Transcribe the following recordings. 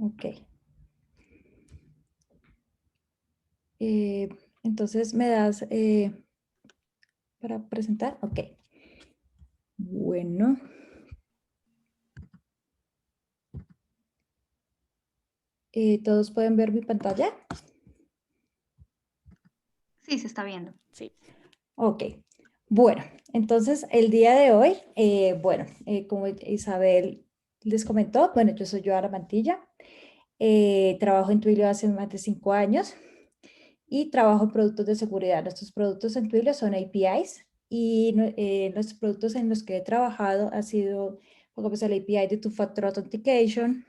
Ok. Entonces, ¿me das para presentar? Ok. Bueno. ¿Todos pueden ver mi pantalla? Sí, se está viendo. Sí. Ok. Bueno, entonces el día de hoy, como Isabel les comentó, bueno, yo soy Joana Mantilla, trabajo en Twilio hace más de 5 años y trabajo en productos de seguridad. Nuestros productos en Twilio son APIs y los productos en los que he trabajado ha sido, pues, el API de Two-Factor Authentication.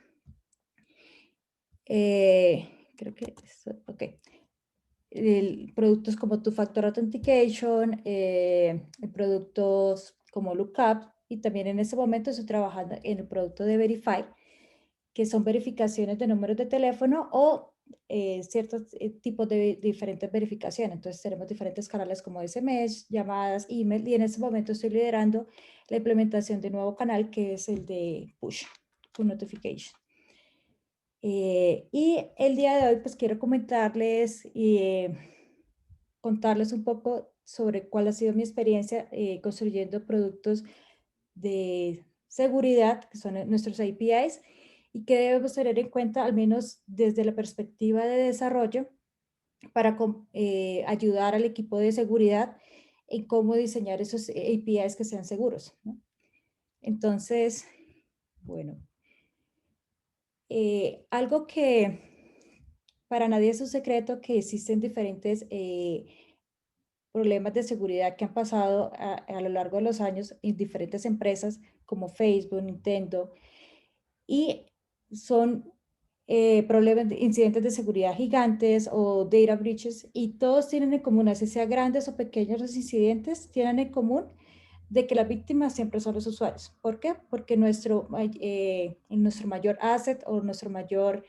Creo que, ok. Productos como Two-Factor Authentication, productos como Lookup, y también en este momento estoy trabajando en el producto de Verify, que son verificaciones de números de teléfono o ciertos tipos de diferentes verificaciones. Entonces tenemos diferentes canales como SMS, llamadas, email, y en este momento estoy liderando la implementación de un nuevo canal que es el de Push Notification. Y el día de hoy pues quiero comentarles y contarles un poco sobre cuál ha sido mi experiencia construyendo productos de seguridad, que son nuestros APIs, y que debemos tener en cuenta, al menos desde la perspectiva de desarrollo, para ayudar al equipo de seguridad en cómo diseñar esos APIs que sean seguros, ¿no? Entonces, bueno, algo que para nadie es un secreto que existen diferentes problemas de seguridad que han pasado a lo largo de los años en diferentes empresas como Facebook, Nintendo, y son problemas, incidentes de seguridad gigantes o data breaches, y todos tienen en común, así sea grandes o pequeños los incidentes, tienen en común de que las víctimas siempre son los usuarios. ¿Por qué? Porque nuestro mayor asset o nuestro mayor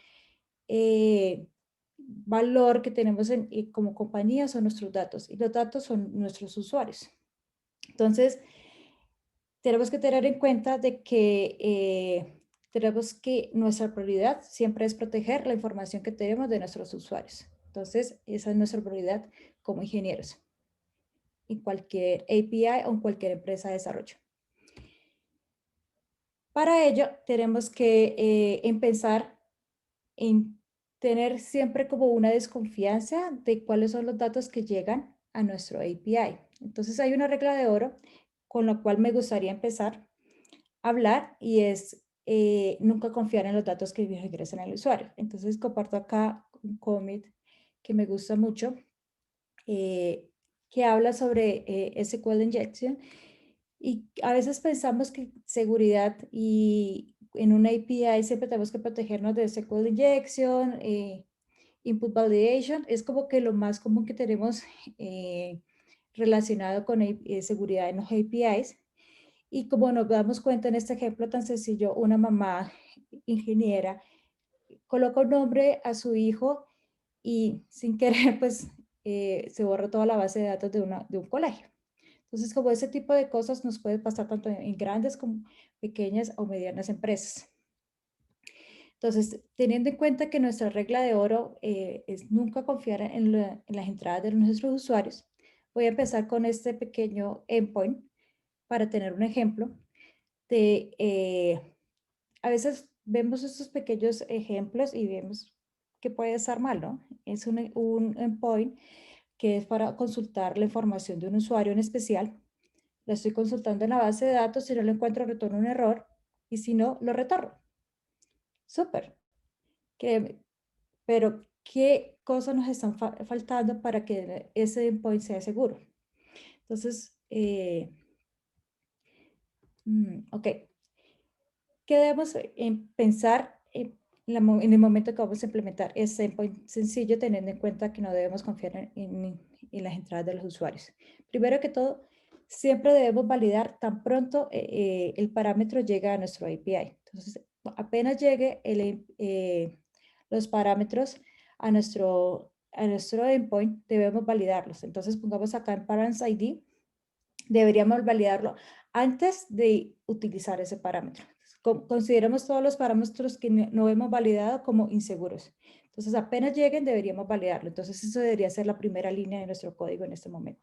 valor que tenemos como compañía son nuestros datos, y los datos son nuestros usuarios. Entonces, tenemos que tener en cuenta de que nuestra prioridad siempre es proteger la información que tenemos de nuestros usuarios. Entonces, esa es nuestra prioridad como ingenieros en cualquier API o en cualquier empresa de desarrollo. Para ello, tenemos que empezar en tener siempre como una desconfianza de cuáles son los datos que llegan a nuestro API. Entonces hay una regla de oro con la cual me gustaría empezar a hablar, y es nunca confiar en los datos que ingresan al usuario. Entonces comparto acá un commit que me gusta mucho, que habla sobre SQL injection, y a veces pensamos que seguridad y en una API siempre tenemos que protegernos de SQL injection, input validation, es como que lo más común que tenemos relacionado con seguridad en los APIs. Y como nos damos cuenta en este ejemplo tan sencillo, una mamá ingeniera coloca un nombre a su hijo y sin querer pues se borra toda la base de datos de un colegio. Entonces, como ese tipo de cosas nos puede pasar tanto en grandes como pequeñas o medianas empresas. Entonces, teniendo en cuenta que nuestra regla de oro es nunca confiar en las entradas de nuestros usuarios, voy a empezar con este pequeño endpoint para tener un ejemplo de, a veces vemos estos pequeños ejemplos y vemos que puede estar mal, ¿no? Es un endpoint que es para consultar la información de un usuario en especial. La estoy consultando en la base de datos, si no lo encuentro retorno un error, y si no, lo retorno. Súper. Pero, ¿qué cosas nos están faltando para que ese endpoint sea seguro? Entonces, ok. ¿Qué debemos pensar en el momento que vamos a implementar este endpoint sencillo, teniendo en cuenta que no debemos confiar en las entradas de los usuarios? Primero que todo, siempre debemos validar tan pronto el parámetro llega a nuestro API. Entonces, apenas llegue los parámetros a nuestro endpoint, debemos validarlos. Entonces, pongamos acá en Parents ID, deberíamos validarlo antes de utilizar ese parámetro. consideramos todos los parámetros que no hemos validado como inseguros. Entonces, apenas lleguen, deberíamos validarlo. Entonces, eso debería ser la primera línea de nuestro código en este momento.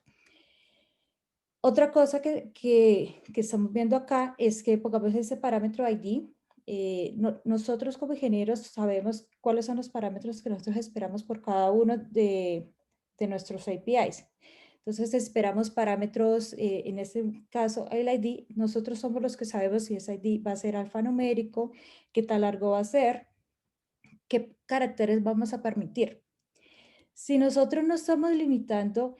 Otra cosa que estamos viendo acá es que pongamos ese parámetro ID. Nosotros como ingenieros sabemos cuáles son los parámetros que nosotros esperamos por cada uno de nuestros APIs. Entonces esperamos parámetros, en este caso el ID, nosotros somos los que sabemos si ese ID va a ser alfanumérico, qué tan largo va a ser, qué caracteres vamos a permitir. Si nosotros no estamos limitando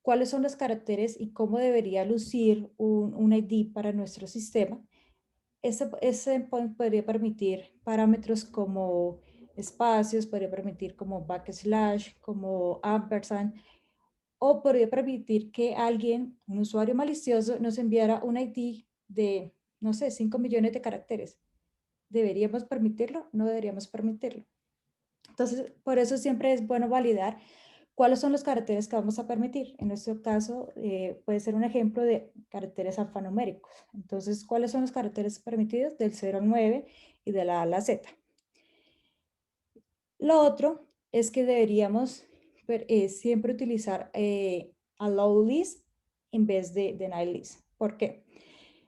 cuáles son los caracteres y cómo debería lucir un ID para nuestro sistema, ese endpoint podría permitir parámetros como espacios, podría permitir como backslash, como ampersand, o podría permitir que alguien, un usuario malicioso, nos enviara un ID de, no sé, 5 millones de caracteres. ¿Deberíamos permitirlo? No deberíamos permitirlo. Entonces, por eso siempre es bueno validar cuáles son los caracteres que vamos a permitir. En este caso, puede ser un ejemplo de caracteres alfanuméricos. Entonces, ¿cuáles son los caracteres permitidos? Del 0 al 9 y de la A a la Z. Lo otro es que deberíamos siempre utilizar allow list en vez de deny list. ¿Por qué?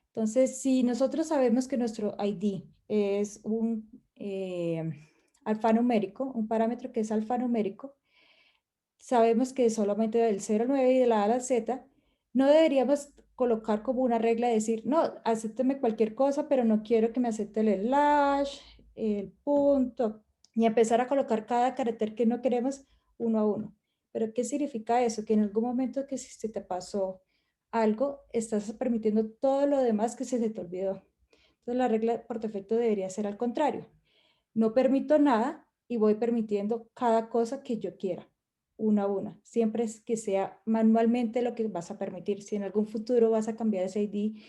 Entonces, si nosotros sabemos que nuestro ID es un alfanumérico, un parámetro que es alfanumérico, sabemos que solamente del 0 al 9 y de la A a la Z, no deberíamos colocar como una regla de decir, no, acépteme cualquier cosa, pero no quiero que me acepte el slash, el punto, y empezar a colocar cada carácter que no queremos uno a uno. ¿Pero qué significa eso? Que en algún momento que si se te pasó algo, estás permitiendo todo lo demás que se te olvidó. Entonces la regla por defecto debería ser al contrario. No permito nada y voy permitiendo cada cosa que yo quiera, una a una. Siempre es que sea manualmente lo que vas a permitir. Si en algún futuro vas a cambiar ese ID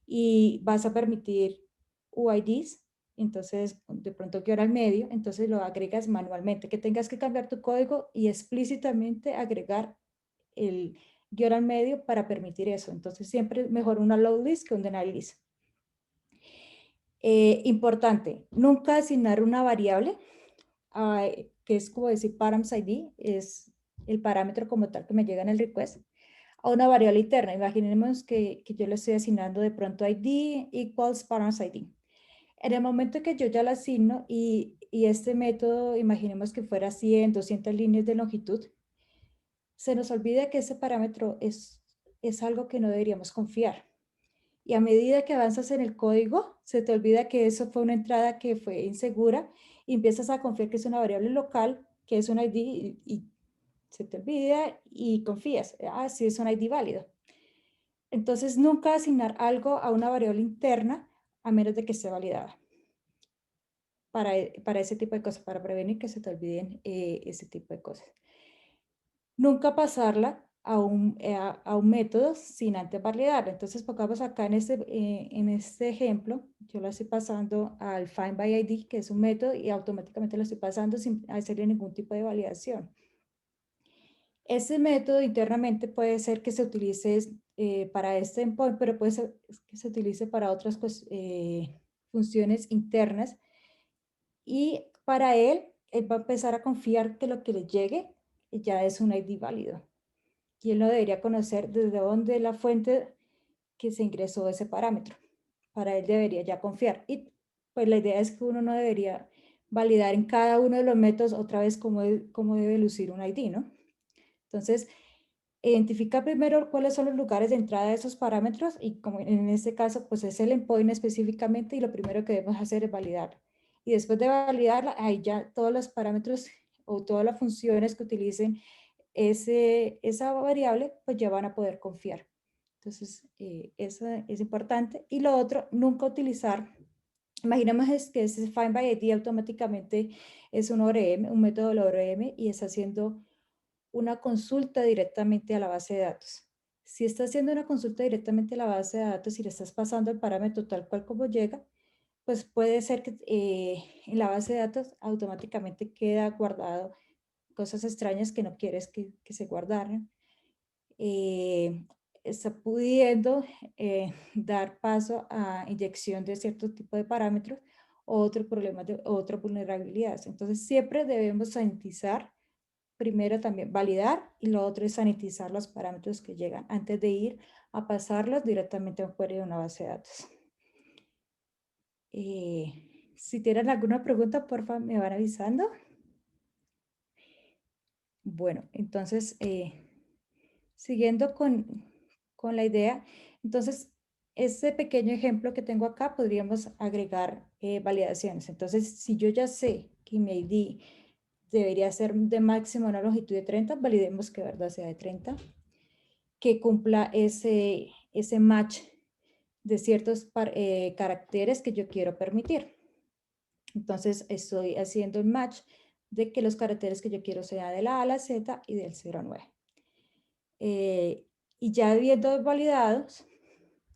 y vas a permitir UIDs, entonces de pronto que al medio, entonces lo agregas manualmente, que tengas que cambiar tu código y explícitamente agregar el guión al medio para permitir eso. Entonces siempre es mejor una load list que un deny list. Importante, nunca asignar una variable, que es como decir params ID, es el parámetro como tal que me llega en el request, a una variable interna. Imaginemos que yo le estoy asignando de pronto ID equals params ID. En el momento que yo ya la asigno y este método, imaginemos que fuera 100, 200 líneas de longitud, se nos olvida que ese parámetro es algo que no deberíamos confiar. Y a medida que avanzas en el código, se te olvida que eso fue una entrada que fue insegura y empiezas a confiar que es una variable local, que es un ID y se te olvida y confías, ah, sí es un ID válido. Entonces, nunca asignar algo a una variable interna a menos de que esté validada para ese tipo de cosas, para prevenir que se te olviden ese tipo de cosas. Nunca pasarla a un método sin antes validarla. Entonces, pongamos acá en este ejemplo, yo la estoy pasando al find by ID, que es un método, y automáticamente lo estoy pasando sin hacerle ningún tipo de validación. Ese método internamente puede ser que se utilice para este endpoint, pero puede ser que se utilice para otras funciones internas. Y para él va a empezar a confiar que lo que le llegue ya es un ID válido. Y él no debería conocer desde dónde la fuente que se ingresó ese parámetro. Para él debería ya confiar. Y pues la idea es que uno no debería validar en cada uno de los métodos otra vez cómo debe lucir un ID, ¿no? Entonces, identifica primero cuáles son los lugares de entrada de esos parámetros y como en este caso, pues es el endpoint específicamente y lo primero que debemos hacer es validar. Y después de validarla, ahí ya todos los parámetros o todas las funciones que utilicen esa variable, pues ya van a poder confiar. Entonces, eso es importante. Y lo otro, nunca utilizar, imaginemos que ese find by ID automáticamente es un ORM, un método del ORM, y está haciendo una consulta directamente a la base de datos. Si está haciendo una consulta directamente a la base de datos y le estás pasando el parámetro tal cual como llega, pues puede ser que en la base de datos automáticamente queda guardado cosas extrañas que no quieres que se guardaran. está pudiendo dar paso a inyección de cierto tipo de parámetros o otro problema de otra vulnerabilidades. Entonces, siempre debemos sanitizar, primero también validar y lo otro es sanitizar los parámetros que llegan antes de ir a pasarlos directamente a un query de una base de datos. Si tienen alguna pregunta, por favor, me van avisando. Bueno, entonces, siguiendo con la idea, entonces, este pequeño ejemplo que tengo acá, podríamos agregar validaciones. Entonces, si yo ya sé que mi ID debería ser de máximo una longitud de 30, validemos que de verdad sea de 30, que cumpla ese match de ciertos caracteres que yo quiero permitir. Entonces, estoy haciendo el match de que los caracteres que yo quiero sean de la A a la Z y del 0 a 9. Y ya habiendo validados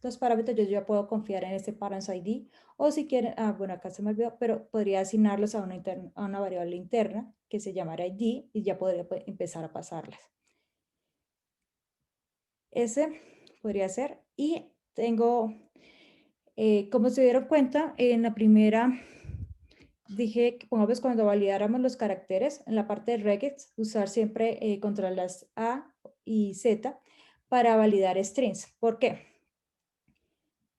los parámetros, yo ya puedo confiar en este params ID, o si quieren, bueno, acá se me olvidó, pero podría asignarlos a una variable interna que se llamará ID y ya podría empezar a pasarlas. Ese podría ser. Y tengo, como se dieron cuenta, en la primera dije que pongamos cuando validáramos los caracteres, en la parte de regex, usar siempre contra las A y Z para validar strings. ¿Por qué?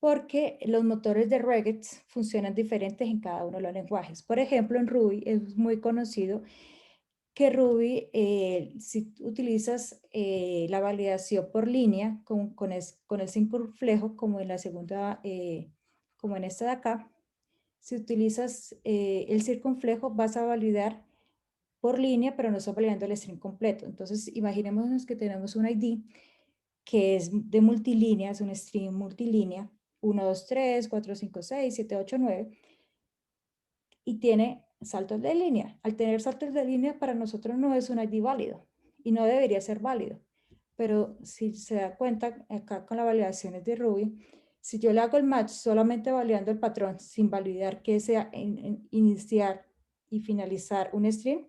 Porque los motores de regex funcionan diferentes en cada uno de los lenguajes. Por ejemplo, en Ruby es muy conocido que Ruby, si utilizas la validación por línea con el circunflejo, como en la segunda, como en esta de acá, si utilizas el circunflejo, vas a validar por línea, pero no estás validando el string completo. Entonces, imaginémonos que tenemos un ID que es de multilínea, es un string multilínea, 1, 2, 3, 4, 5, 6, 7, 8, 9, y tiene saltos de línea. Al tener saltos de línea, para nosotros no es un ID válido y no debería ser válido. Pero si se da cuenta, acá con las validaciones de Ruby, si yo le hago el match solamente validando el patrón sin validar que sea iniciar y finalizar un string,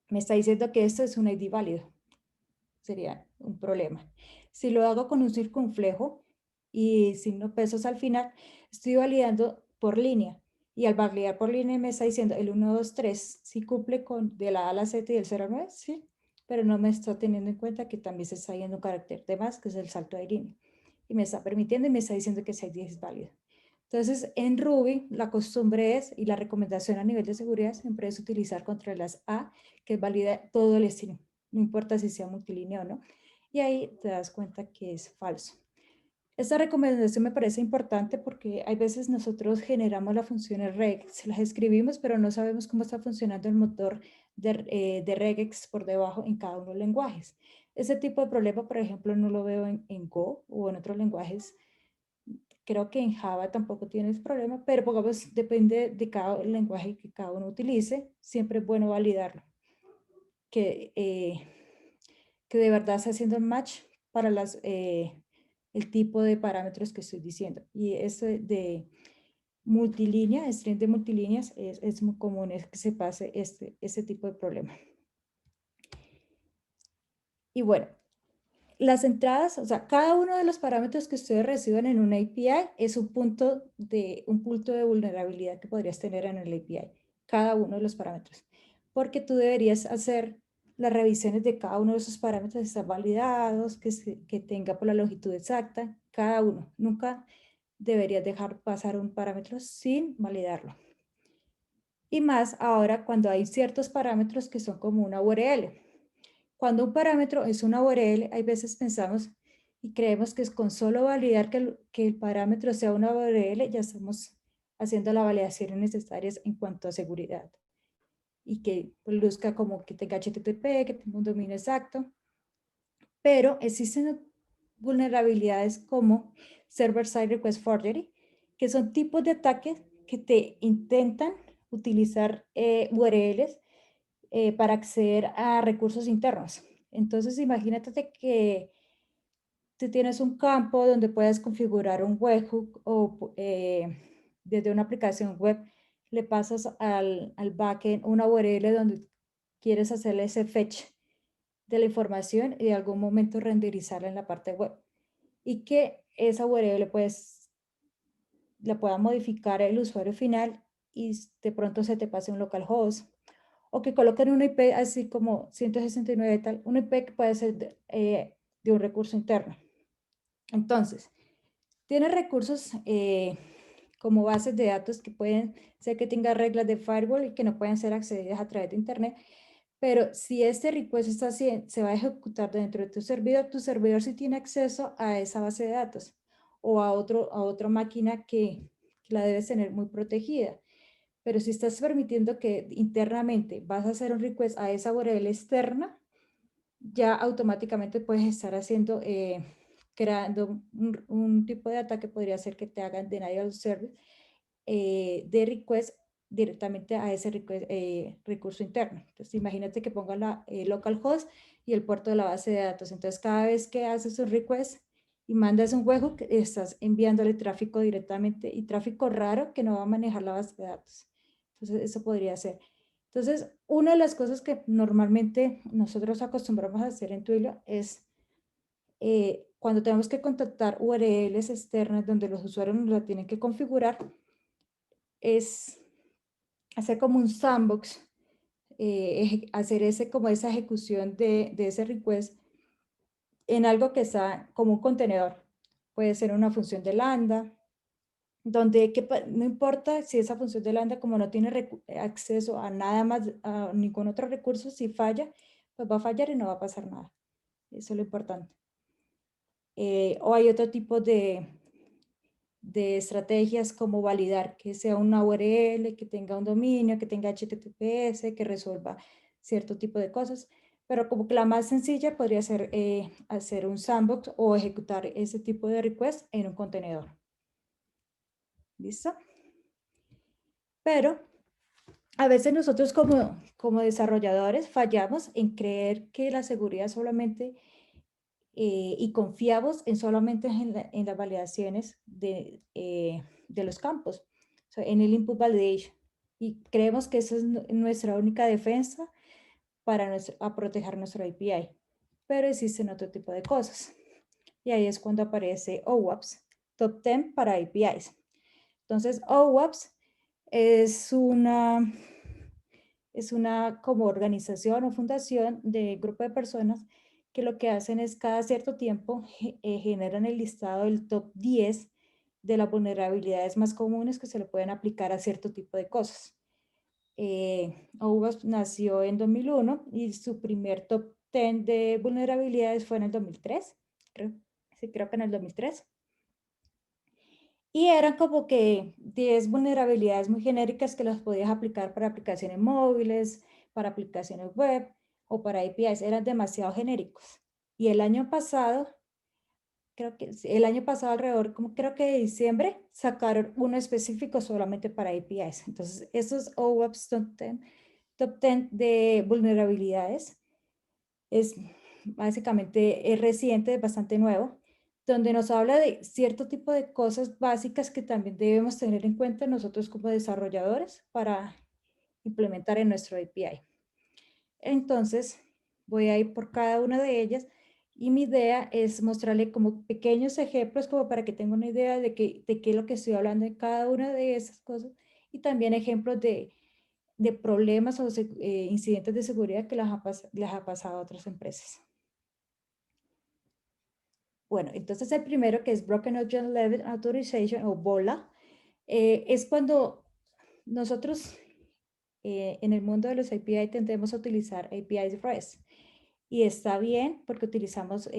me está diciendo que esto es un ID válido. Sería un problema. Si lo hago con un circunflejo y signo pesos al final, estoy validando por línea. Y al validar por línea me está diciendo el 1, 2, 3, si cumple con de la A a la Z y del 0 a 9, sí, pero no me está teniendo en cuenta que también se está yendo un carácter de más, que es el salto de línea. Y me está permitiendo y me está diciendo que ese ID es válido. Entonces, en Ruby, la costumbre es, y la recomendación a nivel de seguridad siempre es utilizar contra las A, que valida todo el string, no importa si sea multilínea o no. Y ahí te das cuenta que es falso. Esta recomendación me parece importante porque hay veces nosotros generamos las funciones regex, las escribimos, pero no sabemos cómo está funcionando el motor de regex por debajo en cada uno de los lenguajes. Ese tipo de problema, por ejemplo, no lo veo en Go o en otros lenguajes. Creo que en Java tampoco tienes problema, pero pongamos, depende de cada lenguaje que cada uno utilice, siempre es bueno validarlo. Que de verdad está haciendo el match para el tipo de parámetros que estoy diciendo. Y eso de multilínea, string de multilíneas, es muy común es que se pase este tipo de problema. Y bueno, las entradas, o sea, cada uno de los parámetros que ustedes reciban en una API es un punto de vulnerabilidad que podrías tener en el API, cada uno de los parámetros, porque tú deberías hacer las revisiones de cada uno de esos parámetros, estar validados, que tenga por la longitud exacta, cada uno. Nunca deberías dejar pasar un parámetro sin validarlo. Y más ahora cuando hay ciertos parámetros que son como una URL. Cuando un parámetro es una URL, hay veces pensamos y creemos que es con solo validar que el parámetro sea una URL, ya estamos haciendo las validaciones necesarias en cuanto a seguridad. Y que luzca como que tenga HTTP, que tenga un dominio exacto. Pero existen vulnerabilidades como Server-Side Request Forgery, que son tipos de ataques que te intentan utilizar URLs para acceder a recursos internos. Entonces, imagínate que tú tienes un campo donde puedes configurar un webhook o desde una aplicación web le pasas al backend una URL donde quieres hacerle ese fetch de la información y de algún momento renderizarla en la parte web. y que esa URL pues la pueda modificar el usuario final y de pronto se te pase un localhost, o que coloquen una IP así como 169 tal, una IP que puede ser de un recurso interno. Entonces, tiene recursos como bases de datos que pueden ser que tengan reglas de firewall y que no pueden ser accedidas a través de Internet, pero si este request está así, se va a ejecutar dentro de tu servidor sí tiene acceso a esa base de datos o a otra máquina que la debes tener muy protegida. Pero si estás permitiendo que internamente vas a hacer un request a esa URL externa, ya automáticamente puedes estar haciendo, creando un tipo de ataque, podría ser que te hagan denial of service de request directamente a ese recurso interno. Entonces, imagínate que ponga la localhost y el puerto de la base de datos. Entonces, cada vez que haces un request y mandas un webhook, estás enviándole tráfico directamente y tráfico raro que no va a manejar la base de datos. Entonces, eso podría ser. Entonces, una de las cosas que normalmente nosotros acostumbramos a hacer en Twilio es cuando tenemos que contactar URLs externas donde los usuarios nos la tienen que configurar, es hacer como un sandbox, hacer como esa ejecución de ese request en algo que está como un contenedor. Puede ser una función de lambda, donde no importa si esa función de lambda como no tiene acceso a nada más, a ningún otro recurso, si falla, pues va a fallar y no va a pasar nada. Eso es lo importante. O hay otro tipo de estrategias como validar que sea una URL, que tenga un dominio, que tenga HTTPS, que resuelva cierto tipo de cosas. Pero como que la más sencilla podría ser hacer un sandbox o ejecutar ese tipo de request en un contenedor. ¿Listo? Pero a veces nosotros como desarrolladores fallamos en creer que la seguridad solamente y confiamos en solamente en las validaciones de los campos, o sea, en el input validation. Y creemos que esa es nuestra única defensa para proteger nuestro API. Pero existen otro tipo de cosas. Y ahí es cuando aparece OWASP, Top 10 para APIs. Entonces, OWASP es una como organización o fundación de grupo de personas que lo que hacen es cada cierto tiempo generan el listado del top 10 de las vulnerabilidades más comunes que se le pueden aplicar a cierto tipo de cosas. OWASP nació en 2001 y su primer top 10 de vulnerabilidades fue en el 2003, creo que en el 2003. Y eran como que 10 vulnerabilidades muy genéricas que las podías aplicar para aplicaciones móviles, para aplicaciones web o para APIs. Eran demasiado genéricos. Y el año pasado, alrededor, como creo que de diciembre, sacaron uno específico solamente para APIs. Entonces, esos OWASP top 10 de vulnerabilidades es básicamente es reciente, es bastante nuevo, donde nos habla de cierto tipo de cosas básicas que también debemos tener en cuenta nosotros como desarrolladores para implementar en nuestro API. Entonces, voy a ir por cada una de ellas y mi idea es mostrarle como pequeños ejemplos como para que tenga una idea de qué es lo que estoy hablando en cada una de esas cosas y también ejemplos de problemas o incidentes de seguridad que les ha pasado a otras empresas. Bueno, entonces el primero que es Broken Object Level Authorization o BOLA, es cuando nosotros en el mundo de los API tendemos a utilizar APIs REST. Y está bien porque utilizamos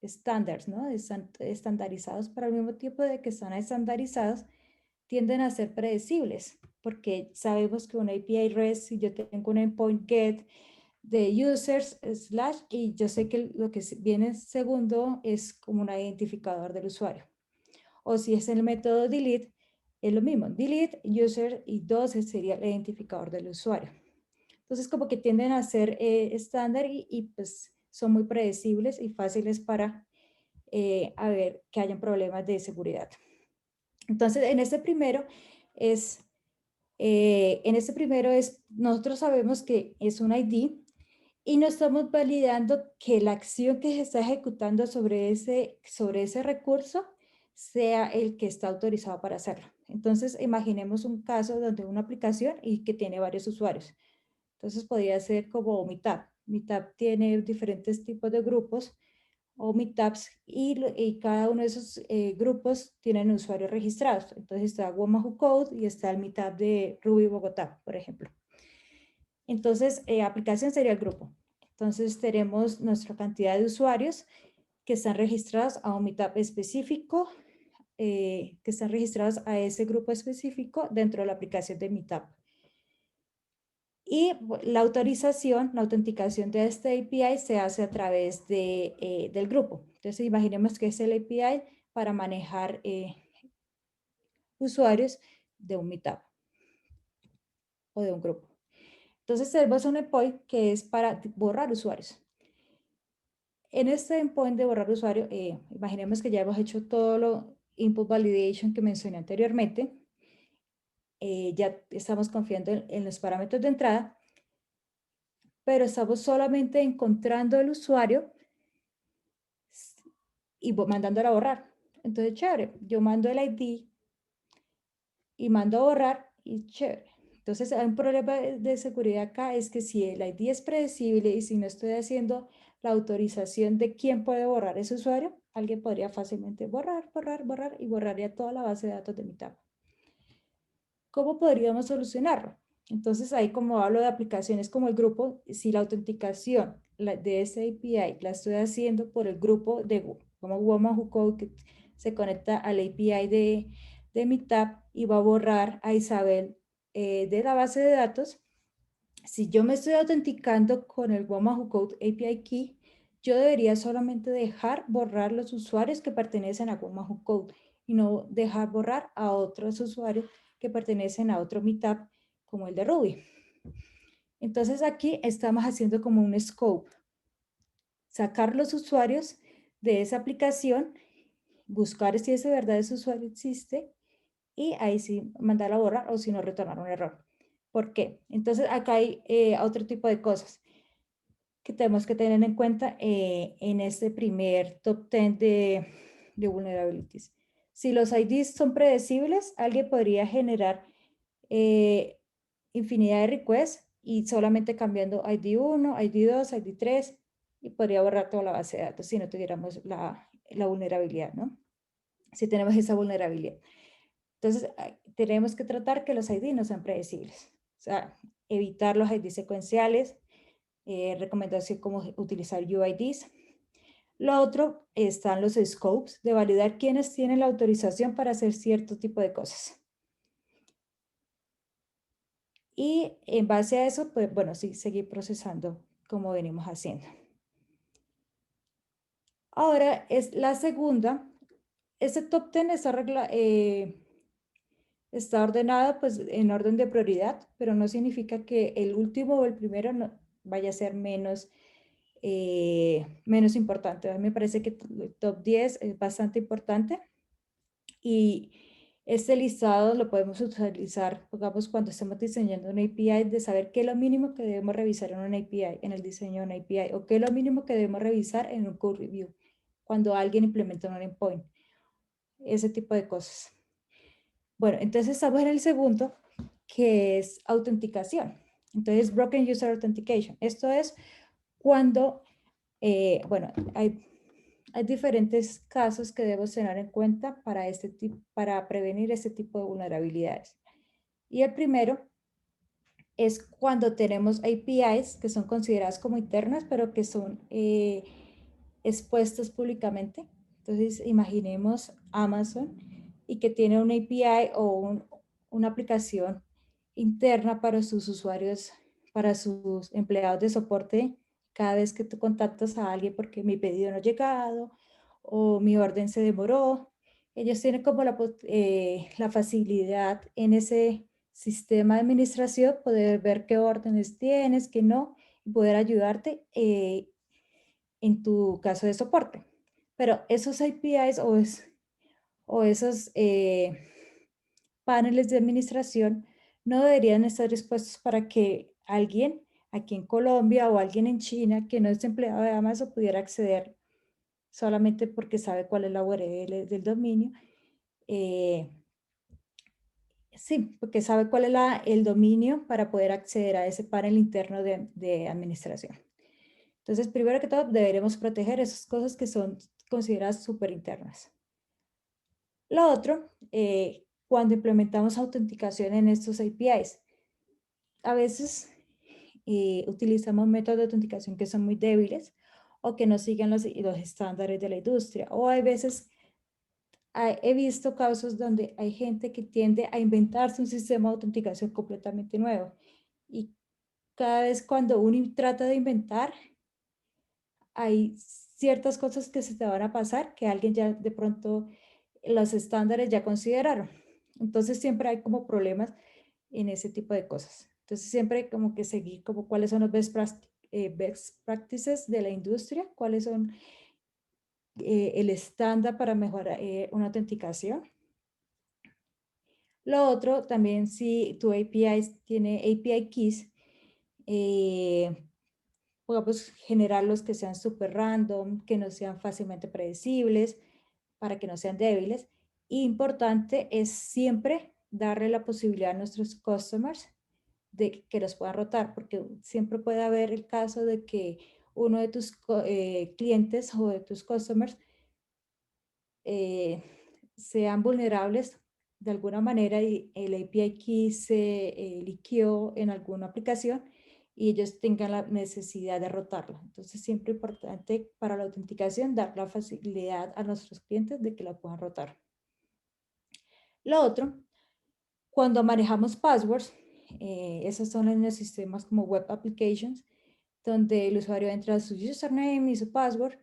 estándares, ¿no? Están estandarizados, pero al mismo tiempo de que están estandarizados, tienden a ser predecibles, porque sabemos que un API REST, si yo tengo un endpoint GET de users slash y yo sé que lo que viene segundo es como un identificador del usuario. O si es el método delete, es lo mismo, delete, user y 2 sería el identificador del usuario. Entonces como que tienden a ser estándar y pues son muy predecibles y fáciles para a ver que hayan problemas de seguridad. Entonces en este primero nosotros sabemos que es un ID y no estamos validando que la acción que se está ejecutando sobre ese recurso sea el que está autorizado para hacerlo. Entonces, imaginemos un caso donde una aplicación y que tiene varios usuarios. Entonces, podría ser como Meetup. Meetup tiene diferentes tipos de grupos o Meetups y cada uno de esos grupos tienen usuarios registrados. Entonces, está Wamahu Code y está el Meetup de Ruby Bogotá, por ejemplo. Entonces, aplicación sería el grupo. Entonces, tenemos nuestra cantidad de usuarios que están registrados a un meetup específico, que están registrados a ese grupo específico dentro de la aplicación de Meetup. Y la autorización, la autenticación de este API se hace a través del grupo. Entonces, imaginemos que es el API para manejar usuarios de un Meetup o de un grupo. Entonces, tenemos un endpoint que es para borrar usuarios. En este endpoint de borrar usuario, imaginemos que ya hemos hecho todo lo input validation que mencioné anteriormente. Ya estamos confiando en los parámetros de entrada, pero estamos solamente encontrando el usuario y mandándolo a borrar. Entonces, chévere, yo mando el ID y mando a borrar y chévere. Entonces, hay un problema de seguridad acá, es que si el ID es predecible y si no estoy haciendo la autorización de quién puede borrar ese usuario, alguien podría fácilmente borrar y borraría toda la base de datos de mi tabla. ¿Cómo podríamos solucionarlo? Entonces, ahí como hablo de aplicaciones como el grupo, si la autenticación de ese API la estoy haciendo por el grupo como Wamahu Code que se conecta al API de Meetup y va a borrar a Isabel de la base de datos, si yo me estoy autenticando con el Wamahu Code API Key, yo debería solamente dejar borrar los usuarios que pertenecen a Wamahu Code y no dejar borrar a otros usuarios que pertenecen a otro meetup como el de Ruby. Entonces aquí estamos haciendo como un scope, sacar los usuarios de esa aplicación, buscar si ese verdad ese usuario existe y ahí sí mandar a borrar o si no retornar un error. ¿Por qué? Entonces acá hay otro tipo de cosas que tenemos que tener en cuenta en este primer top 10 de vulnerabilities. Si los IDs son predecibles, alguien podría generar infinidad de requests y solamente cambiando ID 1, ID 2, ID 3 y podría borrar toda la base de datos si no tuviéramos la vulnerabilidad, ¿no? Si tenemos esa vulnerabilidad. Entonces, tenemos que tratar que los ID no sean predecibles. O sea, evitar los ID secuenciales, recomendación como utilizar UIDs. Lo otro están los scopes, de validar quiénes tienen la autorización para hacer cierto tipo de cosas. Y en base a eso, pues bueno, sí, seguir procesando como venimos haciendo. Ahora es la segunda. Este top 10 está ordenado pues en orden de prioridad, pero no significa que el último o el primero no, vaya a ser menos importante. A mí me parece que el top 10 es bastante importante y este listado lo podemos utilizar, digamos, cuando estamos diseñando una API, de saber qué es lo mínimo que debemos revisar en una API, en el diseño de una API, o qué es lo mínimo que debemos revisar en un code review, cuando alguien implementa un endpoint, ese tipo de cosas. Bueno, entonces estamos en el segundo, que es autenticación. Entonces, Broken User Authentication. Esto es cuando, bueno, hay diferentes casos que debemos tener en cuenta para prevenir este tipo de vulnerabilidades. Y el primero es cuando tenemos APIs que son consideradas como internas, pero que son expuestas públicamente. Entonces, imaginemos Amazon y que tiene una API o una aplicación interna para sus usuarios, para sus empleados de soporte, cada vez que tú contactas a alguien porque mi pedido no ha llegado o mi orden se demoró. Ellos tienen como la facilidad en ese sistema de administración, poder ver qué órdenes tienes, qué no, y poder ayudarte en tu caso de soporte. Pero esos APIs o esos paneles de administración no deberían estar expuestos para que alguien aquí en Colombia o alguien en China que no es empleado de Amazon pudiera acceder solamente porque sabe cuál es la URL del dominio. eh, sí, porque sabe cuál es el dominio para poder acceder a ese panel interno de administración. Entonces, primero que todo, deberemos proteger esas cosas que son consideradas súper internas. Lo otro, cuando implementamos autenticación en estos APIs, a veces utilizamos métodos de autenticación que son muy débiles o que no siguen los estándares de la industria. O hay veces, he visto casos donde hay gente que tiende a inventarse un sistema de autenticación completamente nuevo. Y cada vez cuando uno trata de inventar, hay ciertas cosas que se te van a pasar que alguien ya de pronto los estándares ya consideraron. Entonces siempre hay como problemas en ese tipo de cosas. Entonces siempre hay como que seguir como cuáles son los best practices de la industria, cuáles son el estándar para mejorar una autenticación. Lo otro también, si tu API tiene API keys, podemos generarlos que sean súper random, que no sean fácilmente predecibles, para que no sean débiles. Importante es siempre darle la posibilidad a nuestros customers de que los puedan rotar, porque siempre puede haber el caso de que uno de tus clientes o de tus customers eh, sean vulnerables de alguna manera y el API key se liqueó en alguna aplicación y ellos tengan la necesidad de rotarla. Entonces, siempre importante para la autenticación dar la facilidad a nuestros clientes de que la puedan rotar. Lo otro, cuando manejamos passwords, esos son en los sistemas como web applications, donde el usuario entra su username y su password.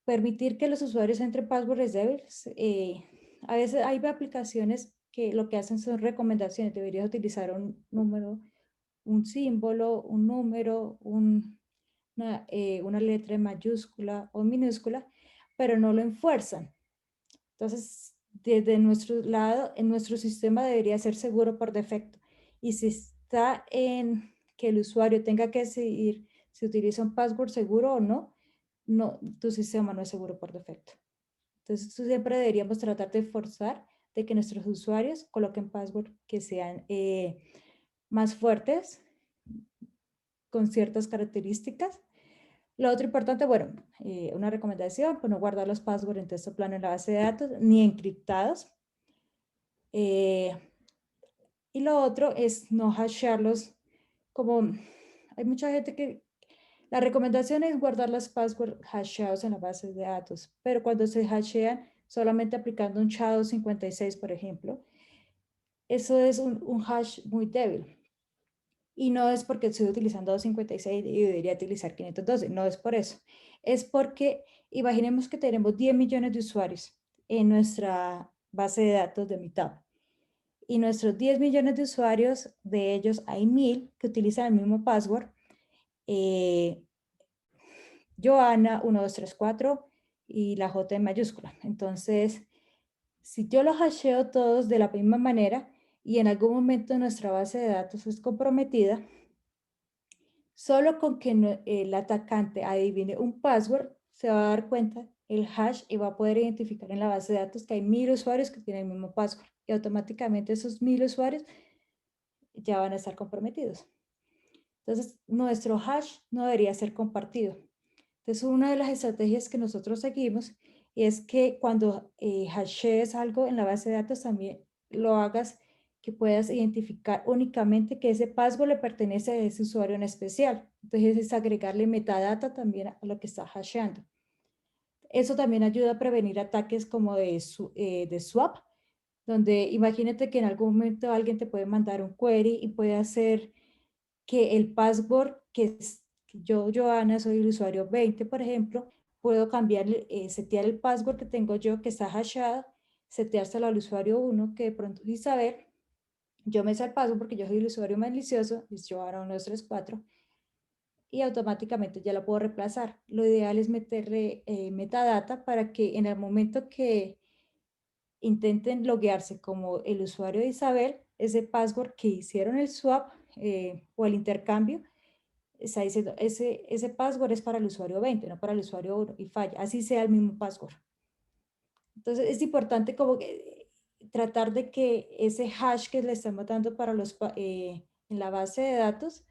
Permitir que los usuarios entren passwords débiles. A veces hay aplicaciones que lo que hacen son recomendaciones. Deberías utilizar un número, un símbolo, un número, una letra en mayúscula o minúscula, pero no lo enfuerzan. Entonces, desde nuestro lado, en nuestro sistema debería ser seguro por defecto. Y si está en que el usuario tenga que decidir si utiliza un password seguro o no, no, tu sistema no es seguro por defecto. Entonces, siempre deberíamos tratar de forzar de que nuestros usuarios coloquen password que sean más fuertes, con ciertas características. Lo otro importante, bueno, una recomendación, pues no guardar los passwords en texto plano en la base de datos, ni encriptados. Y lo otro es no hashearlos como hay mucha gente que la recomendación es guardar los passwords hasheados en las bases de datos, pero cuando se hashean solamente aplicando un SHA-256, por ejemplo, eso es un hash muy débil. Y no es porque estoy utilizando 256 y debería utilizar 512, no es por eso. Es porque imaginemos que tenemos 10 millones de usuarios en nuestra base de datos de Meetup. Y nuestros 10 millones de usuarios, de ellos hay 1000 que utilizan el mismo password. Joana 1234 y la J en mayúscula. Entonces, si yo los hasheo todos de la misma manera y en algún momento nuestra base de datos es comprometida, solo con que el atacante adivine un password, se va a dar cuenta el hash y va a poder identificar en la base de datos que hay 1000 usuarios que tienen el mismo password y automáticamente esos 1000 usuarios ya van a estar comprometidos. Entonces, nuestro hash no debería ser compartido. Entonces, una de las estrategias que nosotros seguimos es que cuando hashees algo en la base de datos también lo hagas que puedas identificar únicamente que ese password le pertenece a ese usuario en especial. Entonces, es agregarle metadata también a lo que está hasheando. Eso también ayuda a prevenir ataques como de swap, donde imagínate que en algún momento alguien te puede mandar un query y puede hacer que el password que yo, Joana, soy el usuario 20, por ejemplo, puedo cambiar, setear el password que tengo yo que está hashado, seteárselo al usuario 1 que de pronto sin saber, yo me sé el password porque yo soy el usuario malicioso, es Joana 1234, y automáticamente ya lo puedo reemplazar. Lo ideal es meterle metadata para que en el momento que intenten loguearse como el usuario de Isabel, ese password que hicieron el swap o el intercambio, está diciendo, ese password es para el usuario 20, no para el usuario 1, y falla, así sea el mismo password. Entonces es importante como que tratar de que ese hash que le estamos dando para en la base de datos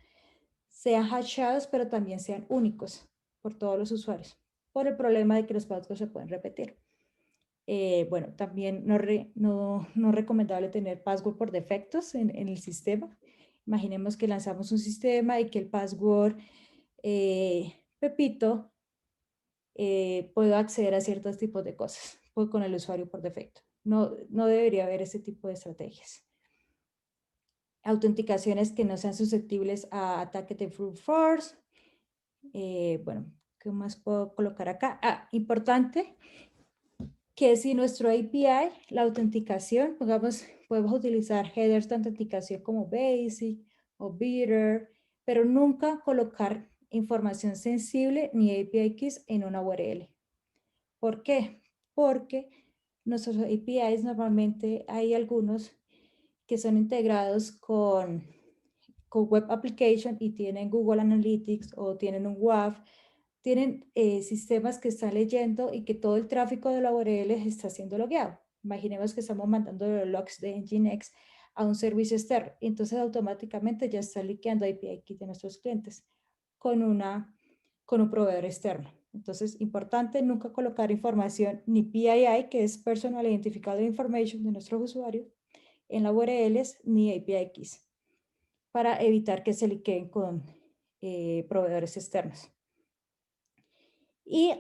sean hashados, pero también sean únicos por todos los usuarios, por el problema de que los passwords se pueden repetir. Bueno, también no es recomendable tener password por defectos en el sistema. Imaginemos que lanzamos un sistema y que el password Pepito puedo acceder a ciertos tipos de cosas con el usuario por defecto. No debería haber ese tipo de estrategias. Autenticaciones que no sean susceptibles a ataques de brute force. Bueno, ¿qué más puedo colocar acá? Importante que si nuestro API, la autenticación, podemos utilizar headers de autenticación como Basic o Bitter, pero nunca colocar información sensible ni API keys en una URL. ¿Por qué? Porque nuestros APIs normalmente hay algunos que son integrados con Web Application y tienen Google Analytics o tienen un WAF, tienen sistemas que están leyendo y que todo el tráfico de la URL está siendo logueado. Imaginemos que estamos mandando los logs de Nginx a un servicio externo y entonces automáticamente ya está liqueando API key de nuestros clientes con un proveedor externo. Entonces, importante nunca colocar información ni PII, que es Personal Identified Information de nuestros usuarios, en la URLs, ni API keys, para evitar que se liqueen con proveedores externos. Y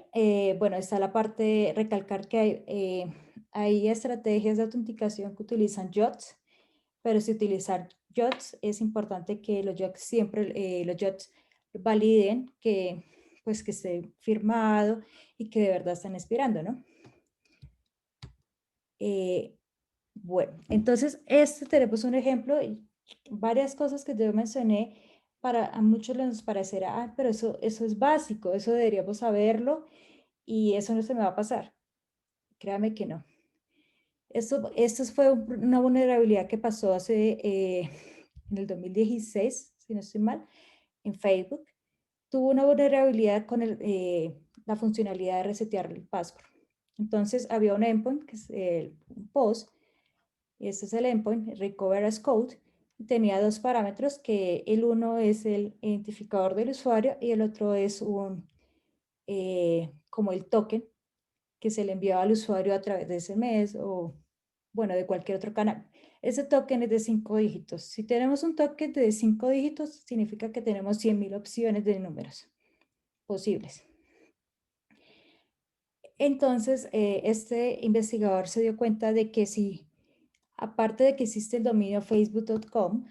bueno, está la parte, recalcar que hay estrategias de autenticación que utilizan JOTs, pero si utilizar JOTs es importante que los JOTs siempre, los JOTs validen que pues que esté firmado y que de verdad están expirando, ¿no? Bueno, entonces tenemos un ejemplo y varias cosas que yo mencioné, a muchos les parecerá, pero eso es básico, eso deberíamos saberlo y eso no se me va a pasar. Créame que no. Esto fue una vulnerabilidad que pasó en el 2016, si no estoy mal, en Facebook. Tuvo una vulnerabilidad con la funcionalidad de resetear el password. Entonces había un endpoint, que es un post, y este es el endpoint, recover as code, y tenía dos parámetros, que el uno es el identificador del usuario y el otro es como el token que se le enviaba al usuario a través de SMS o, bueno, de cualquier otro canal. Ese token es de 5 dígitos. Si tenemos un token de 5 dígitos, significa que tenemos 100.000 opciones de números posibles. Entonces, este investigador se dio cuenta de que si, aparte de que existe el dominio facebook.com,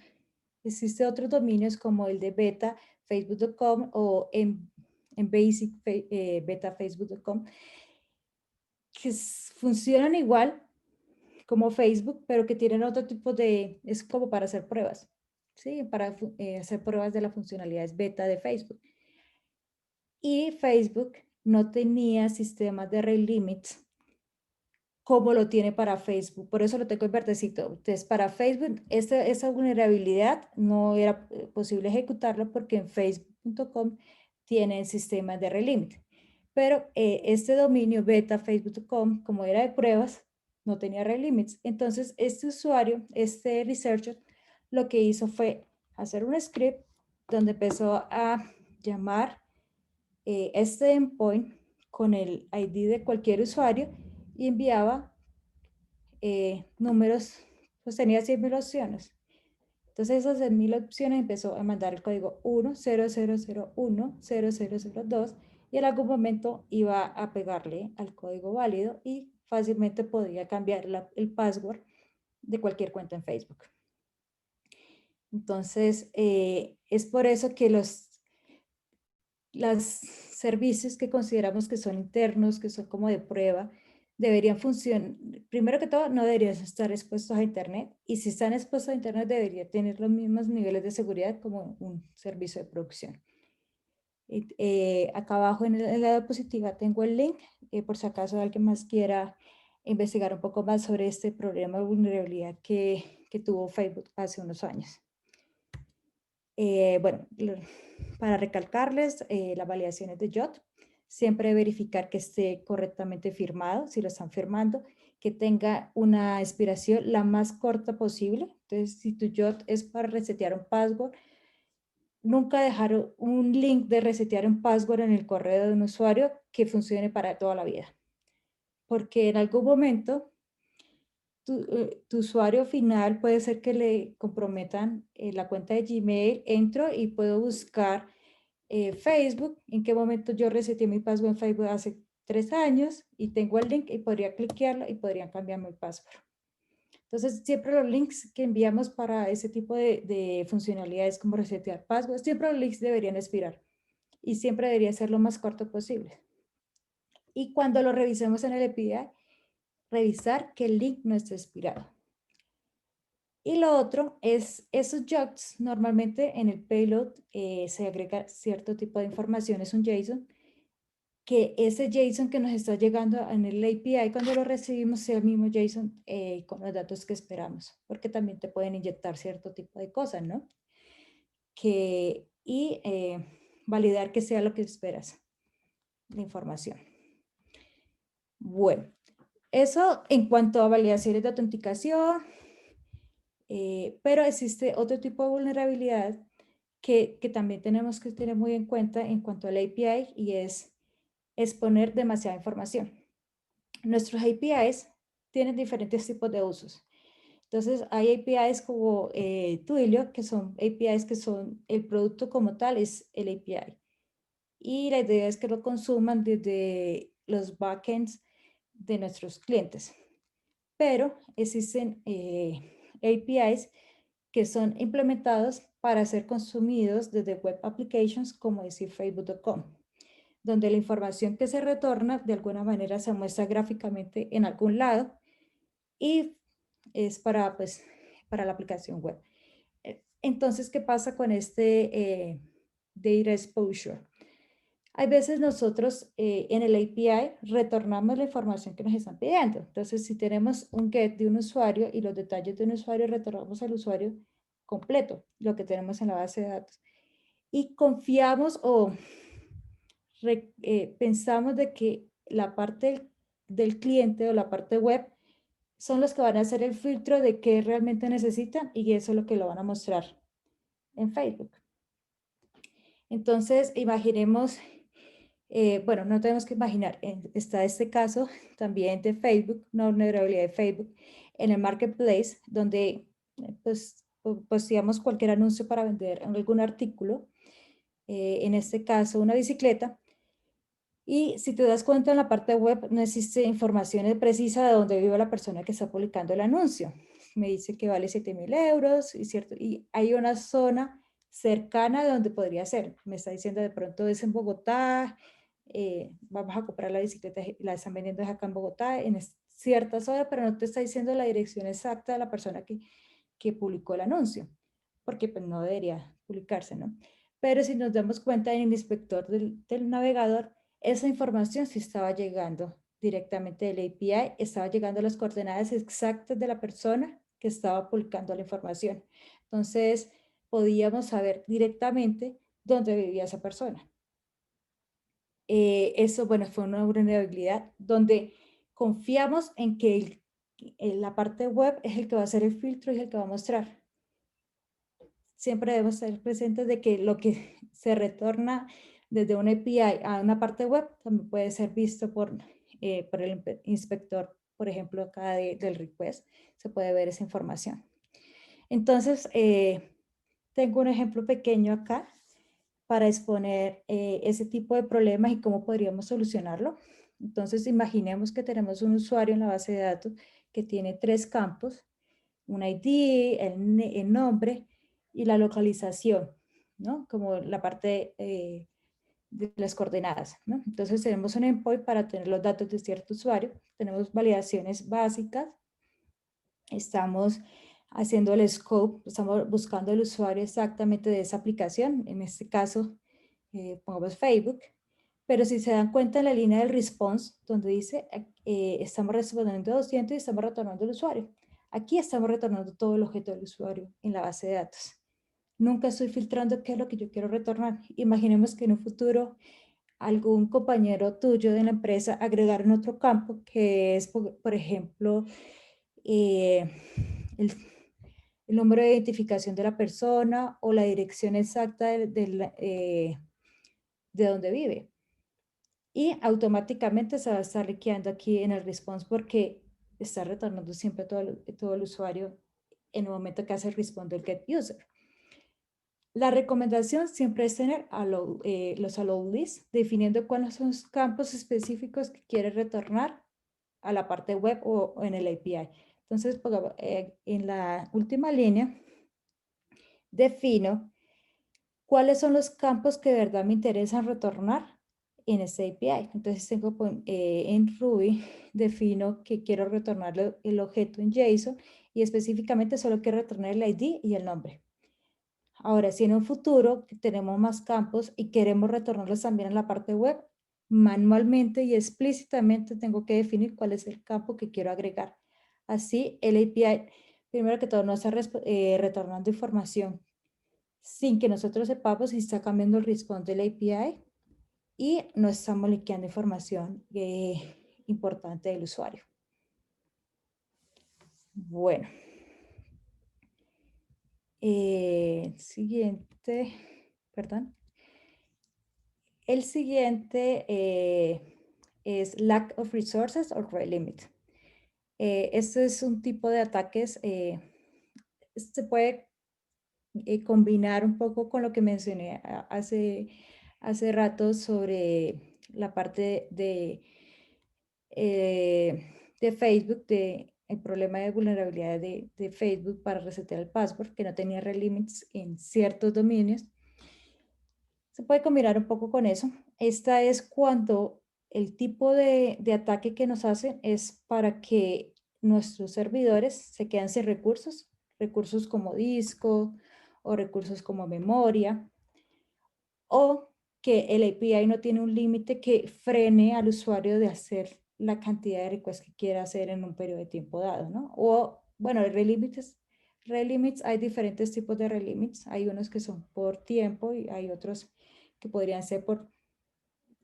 existe otros dominios como el de beta facebook.com o en basic beta facebook.com, que funcionan igual como Facebook, pero que tienen otro tipo es como para hacer pruebas, ¿sí? Para hacer pruebas de las funcionalidades beta de Facebook. Y Facebook no tenía sistemas de rate limits como lo tiene para Facebook. Por eso lo tengo en verdecito. Entonces, para Facebook, esa vulnerabilidad no era posible ejecutarla porque en facebook.com tienen sistemas de rate limit. Pero este dominio beta facebook.com, como era de pruebas, no tenía rate limits. Entonces, este usuario, este researcher, lo que hizo fue hacer un script donde empezó a llamar este endpoint con el ID de cualquier usuario y enviaba números, pues tenía 100.000 opciones. Entonces esas 100.000 opciones empezó a mandar el código 100010002 y en algún momento iba a pegarle al código válido y fácilmente podía cambiar el password de cualquier cuenta en Facebook. Entonces, es por eso que los servicios que consideramos que son internos, que son como de prueba, deberían funcionar, primero que todo, no deberían estar expuestos a Internet, y si están expuestos a Internet, debería tener los mismos niveles de seguridad como un servicio de producción. Acá abajo en la diapositiva tengo el link, por si acaso alguien más quiera investigar un poco más sobre este problema de vulnerabilidad que tuvo Facebook hace unos años. Bueno, para recalcarles las validaciones de JOT, siempre verificar que esté correctamente firmado, si lo están firmando, que tenga una expiración la más corta posible. Entonces, si tu JOT es para resetear un password, nunca dejar un link de resetear un password en el correo de un usuario que funcione para toda la vida. Porque en algún momento tu usuario final puede ser que le comprometan la cuenta de Gmail, entro y puedo buscar Facebook, en qué momento yo reseté mi password en Facebook hace 3 años y tengo el link y podría cliquearlo y podrían cambiarme el password. Entonces, siempre los links que enviamos para ese tipo de funcionalidades como resetear password, siempre los links deberían expirar y siempre debería ser lo más corto posible. Y cuando lo revisemos en el API, revisar que el link no esté expirado. Y lo otro es, esos JOTs, normalmente en el payload se agrega cierto tipo de información, es un JSON, que ese JSON que nos está llegando en el API cuando lo recibimos sea el mismo JSON con los datos que esperamos, porque también te pueden inyectar cierto tipo de cosas, ¿no? Y validar que sea lo que esperas, la información. Bueno, eso en cuanto a validaciones de autenticación, pero existe otro tipo de vulnerabilidad que también tenemos que tener muy en cuenta en cuanto al API y es exponer demasiada información. Nuestros APIs tienen diferentes tipos de usos. Entonces, hay APIs como Twilio, que son APIs que son el producto como tal, es el API. Y la idea es que lo consuman desde los backends de nuestros clientes. Pero existen APIs que son implementados para ser consumidos desde web applications como decir facebook.com, donde la información que se retorna de alguna manera se muestra gráficamente en algún lado y es para, pues, para la aplicación web. Entonces, ¿qué pasa con este data exposure? Hay veces nosotros en el API retornamos la información que nos están pidiendo. Entonces, si tenemos un get de un usuario y los detalles de un usuario, retornamos al usuario completo, lo que tenemos en la base de datos. Y confiamos o pensamos de que la parte del cliente o la parte web son los que van a hacer el filtro de qué realmente necesitan y eso es lo que lo van a mostrar en Facebook. Entonces, imaginemos, bueno, no tenemos que imaginar, está este caso también de Facebook, una vulnerabilidad de Facebook en el marketplace, donde pues posteamos cualquier anuncio para vender algún artículo, en este caso una bicicleta, y si te das cuenta en la parte web no existe información precisa de dónde vive la persona que está publicando el anuncio. Me dice que vale 7.000 euros y, cierto, y hay una zona cercana de donde podría ser. Me está diciendo de pronto es en Bogotá, vamos a comprar la bicicleta, la están vendiendo acá en Bogotá, en cierta zona, pero no te está diciendo la dirección exacta de la persona que publicó el anuncio, porque pues no debería publicarse, ¿no? Pero si nos damos cuenta en el inspector del navegador, esa información sí estaba llegando directamente del API, estaba llegando a las coordenadas exactas de la persona que estaba publicando la información. Entonces, podíamos saber directamente dónde vivía esa persona. Eso, bueno, fue una vulnerabilidad donde confiamos en que la parte web es el que va a hacer el filtro y es el que va a mostrar. Siempre debemos estar presentes de que lo que se retorna desde un API a una parte web también puede ser visto por el inspector, por ejemplo, acá del request, se puede ver esa información. Entonces, tengo un ejemplo pequeño acá para exponer ese tipo de problemas y cómo podríamos solucionarlo. Entonces, imaginemos que tenemos un usuario en la base de datos que tiene 3 campos, un ID, el nombre y la localización, ¿no? Como la parte de las coordenadas, ¿no? Entonces tenemos un endpoint para tener los datos de cierto usuario, tenemos validaciones básicas, estamos haciendo el scope, estamos buscando el usuario exactamente de esa aplicación, en este caso pongamos Facebook, pero si se dan cuenta en la línea del response, donde dice estamos respondiendo 200 y estamos retornando el usuario. Aquí estamos retornando todo el objeto del usuario en la base de datos. nunca estoy filtrando qué es lo que yo quiero retornar. Imaginemos que en un futuro algún compañero tuyo de la empresa agregaron otro campo que es, por ejemplo, eh, el, el número de identificación de la persona o la dirección exacta de donde vive. Y automáticamente se va a estar liqueando aquí en el response porque está retornando siempre todo el usuario en el momento que hace el responde el get user. La recomendación siempre es tener los allow lists, definiendo cuáles son los campos específicos que quiere retornar a la parte web o en el API. Entonces, en la última línea, defino cuáles son los campos que de verdad me interesan retornar en este API. Entonces, en Ruby, defino que quiero retornar el objeto en JSON y específicamente solo quiero retornar el ID y el nombre. Ahora, si en un futuro tenemos más campos y queremos retornarlos también en la parte web, manualmente y explícitamente tengo que definir cuál es el campo que quiero agregar. Así, el API, primero que todo, no está retornando información sin que nosotros sepamos si está cambiando el response del API y no estamos liqueando información importante del usuario. Bueno, siguiente, perdón. El siguiente es lack of resources or rate limit. Este es un tipo de ataques, se puede combinar un poco con lo que mencioné hace rato sobre la parte de Facebook, el problema de vulnerabilidad de Facebook para resetear el password, que no tenía rate limits en ciertos dominios. Se puede combinar un poco con eso. Esta es cuando el tipo de ataque que nos hacen es para que nuestros servidores se queden sin recursos, recursos como disco o recursos como memoria, o que el API no tiene un límite que frene al usuario de hacer la cantidad de requests que quiera hacer en un periodo de tiempo dado, ¿no? O, bueno, relimits, hay diferentes tipos de relimits. Hay unos que son por tiempo y hay otros que podrían ser por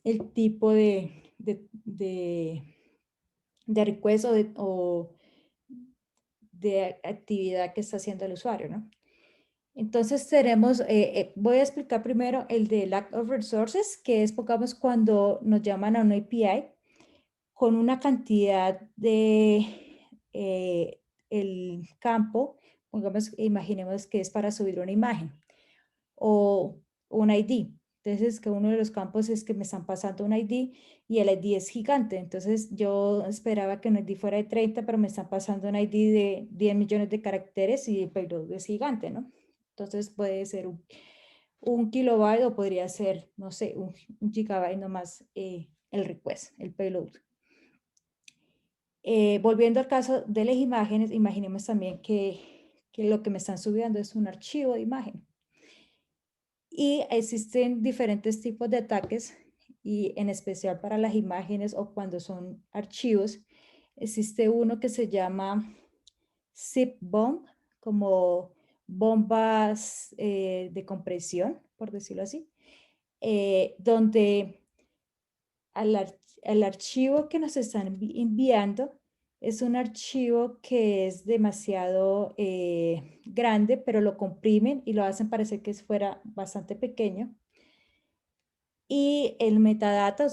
el tipo de request o de actividad que está haciendo el usuario, ¿no? Entonces voy a explicar primero el de lack of resources, que es, pongamos, cuando nos llaman a una API con una cantidad el campo, pongamos, imaginemos que es para subir una imagen o un ID. Entonces, que uno de los campos es que me están pasando un ID y el ID es gigante. Entonces, yo esperaba que un ID fuera de 30, pero me están pasando un ID de 10 millones de caracteres y el payload es gigante, ¿no? Entonces, puede ser un kilobyte o podría ser, no sé, un gigabyte nomás el request, el payload. Volviendo al caso de las imágenes, imaginemos también que lo que me están subiendo es un archivo de imagen. Y existen diferentes tipos de ataques y en especial para las imágenes o cuando son archivos, existe uno que se llama zip bomb, como bombas de compresión, por decirlo así, donde al archivo que nos están enviando es un archivo que es demasiado grande, pero lo comprimen y lo hacen parecer que fuera bastante pequeño. Y el metadata,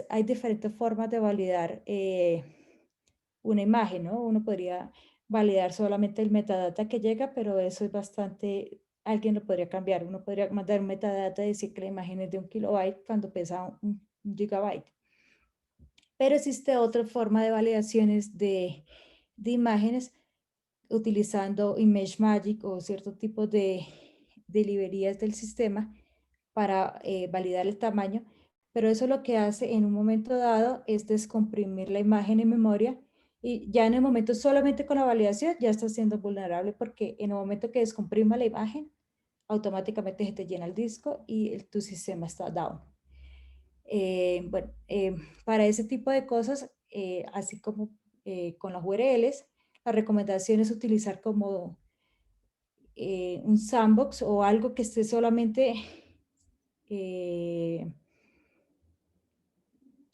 hay diferentes formas de validar una imagen, ¿no? Uno podría validar solamente el metadata que llega, pero eso es bastante, alguien lo podría cambiar. Uno podría mandar un metadata y decir que la imagen es de 1 kilobyte cuando pesa un gigabyte. Pero existe otra forma de validaciones de imágenes utilizando ImageMagick o cierto tipo de librerías del sistema para validar el tamaño, pero eso lo que hace en un momento dado es descomprimir la imagen en memoria y ya en el momento solamente con la validación ya está siendo vulnerable porque en el momento que descomprima la imagen, automáticamente se te llena el disco y tu sistema está down. Bueno, para ese tipo de cosas, así como con las URLs, la recomendación es utilizar como un sandbox o algo que esté solamente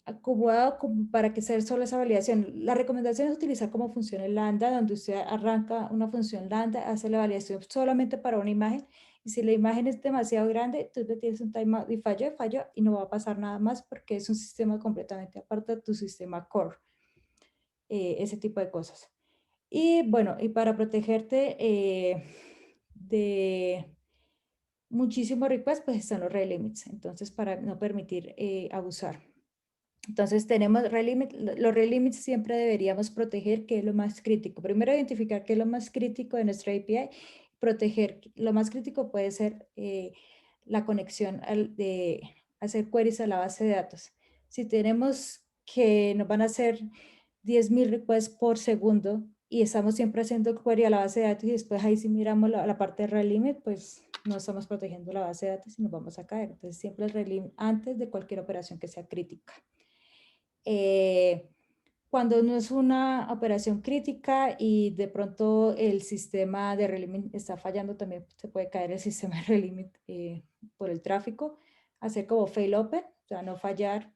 acomodado como para que sea solo esa validación. La recomendación es utilizar como función el lambda, donde usted arranca una función lambda, hace la validación solamente para una imagen, y si la imagen es demasiado grande, tú le tienes un timeout y falló, y no va a pasar nada más porque es un sistema completamente aparte de tu sistema core, ese tipo de cosas. Y bueno, y para protegerte de muchísimos requests, pues están los rate limits, entonces para no permitir abusar. Entonces tenemos los rate limits siempre deberíamos proteger qué es lo más crítico. Primero identificar qué es lo más crítico de nuestra API, proteger. Lo más crítico puede ser la conexión de hacer queries a la base de datos. Si tenemos que nos van a hacer 10.000 requests por segundo y estamos siempre haciendo query a la base de datos y después ahí si miramos la parte de rate limit, pues no estamos protegiendo la base de datos y nos vamos a caer. Entonces siempre el rate limit antes de cualquier operación que sea crítica. Cuando no es una operación crítica y de pronto el sistema de relimit está fallando, también se puede caer el sistema de relimit por el tráfico, hacer como fail open, o sea, no fallar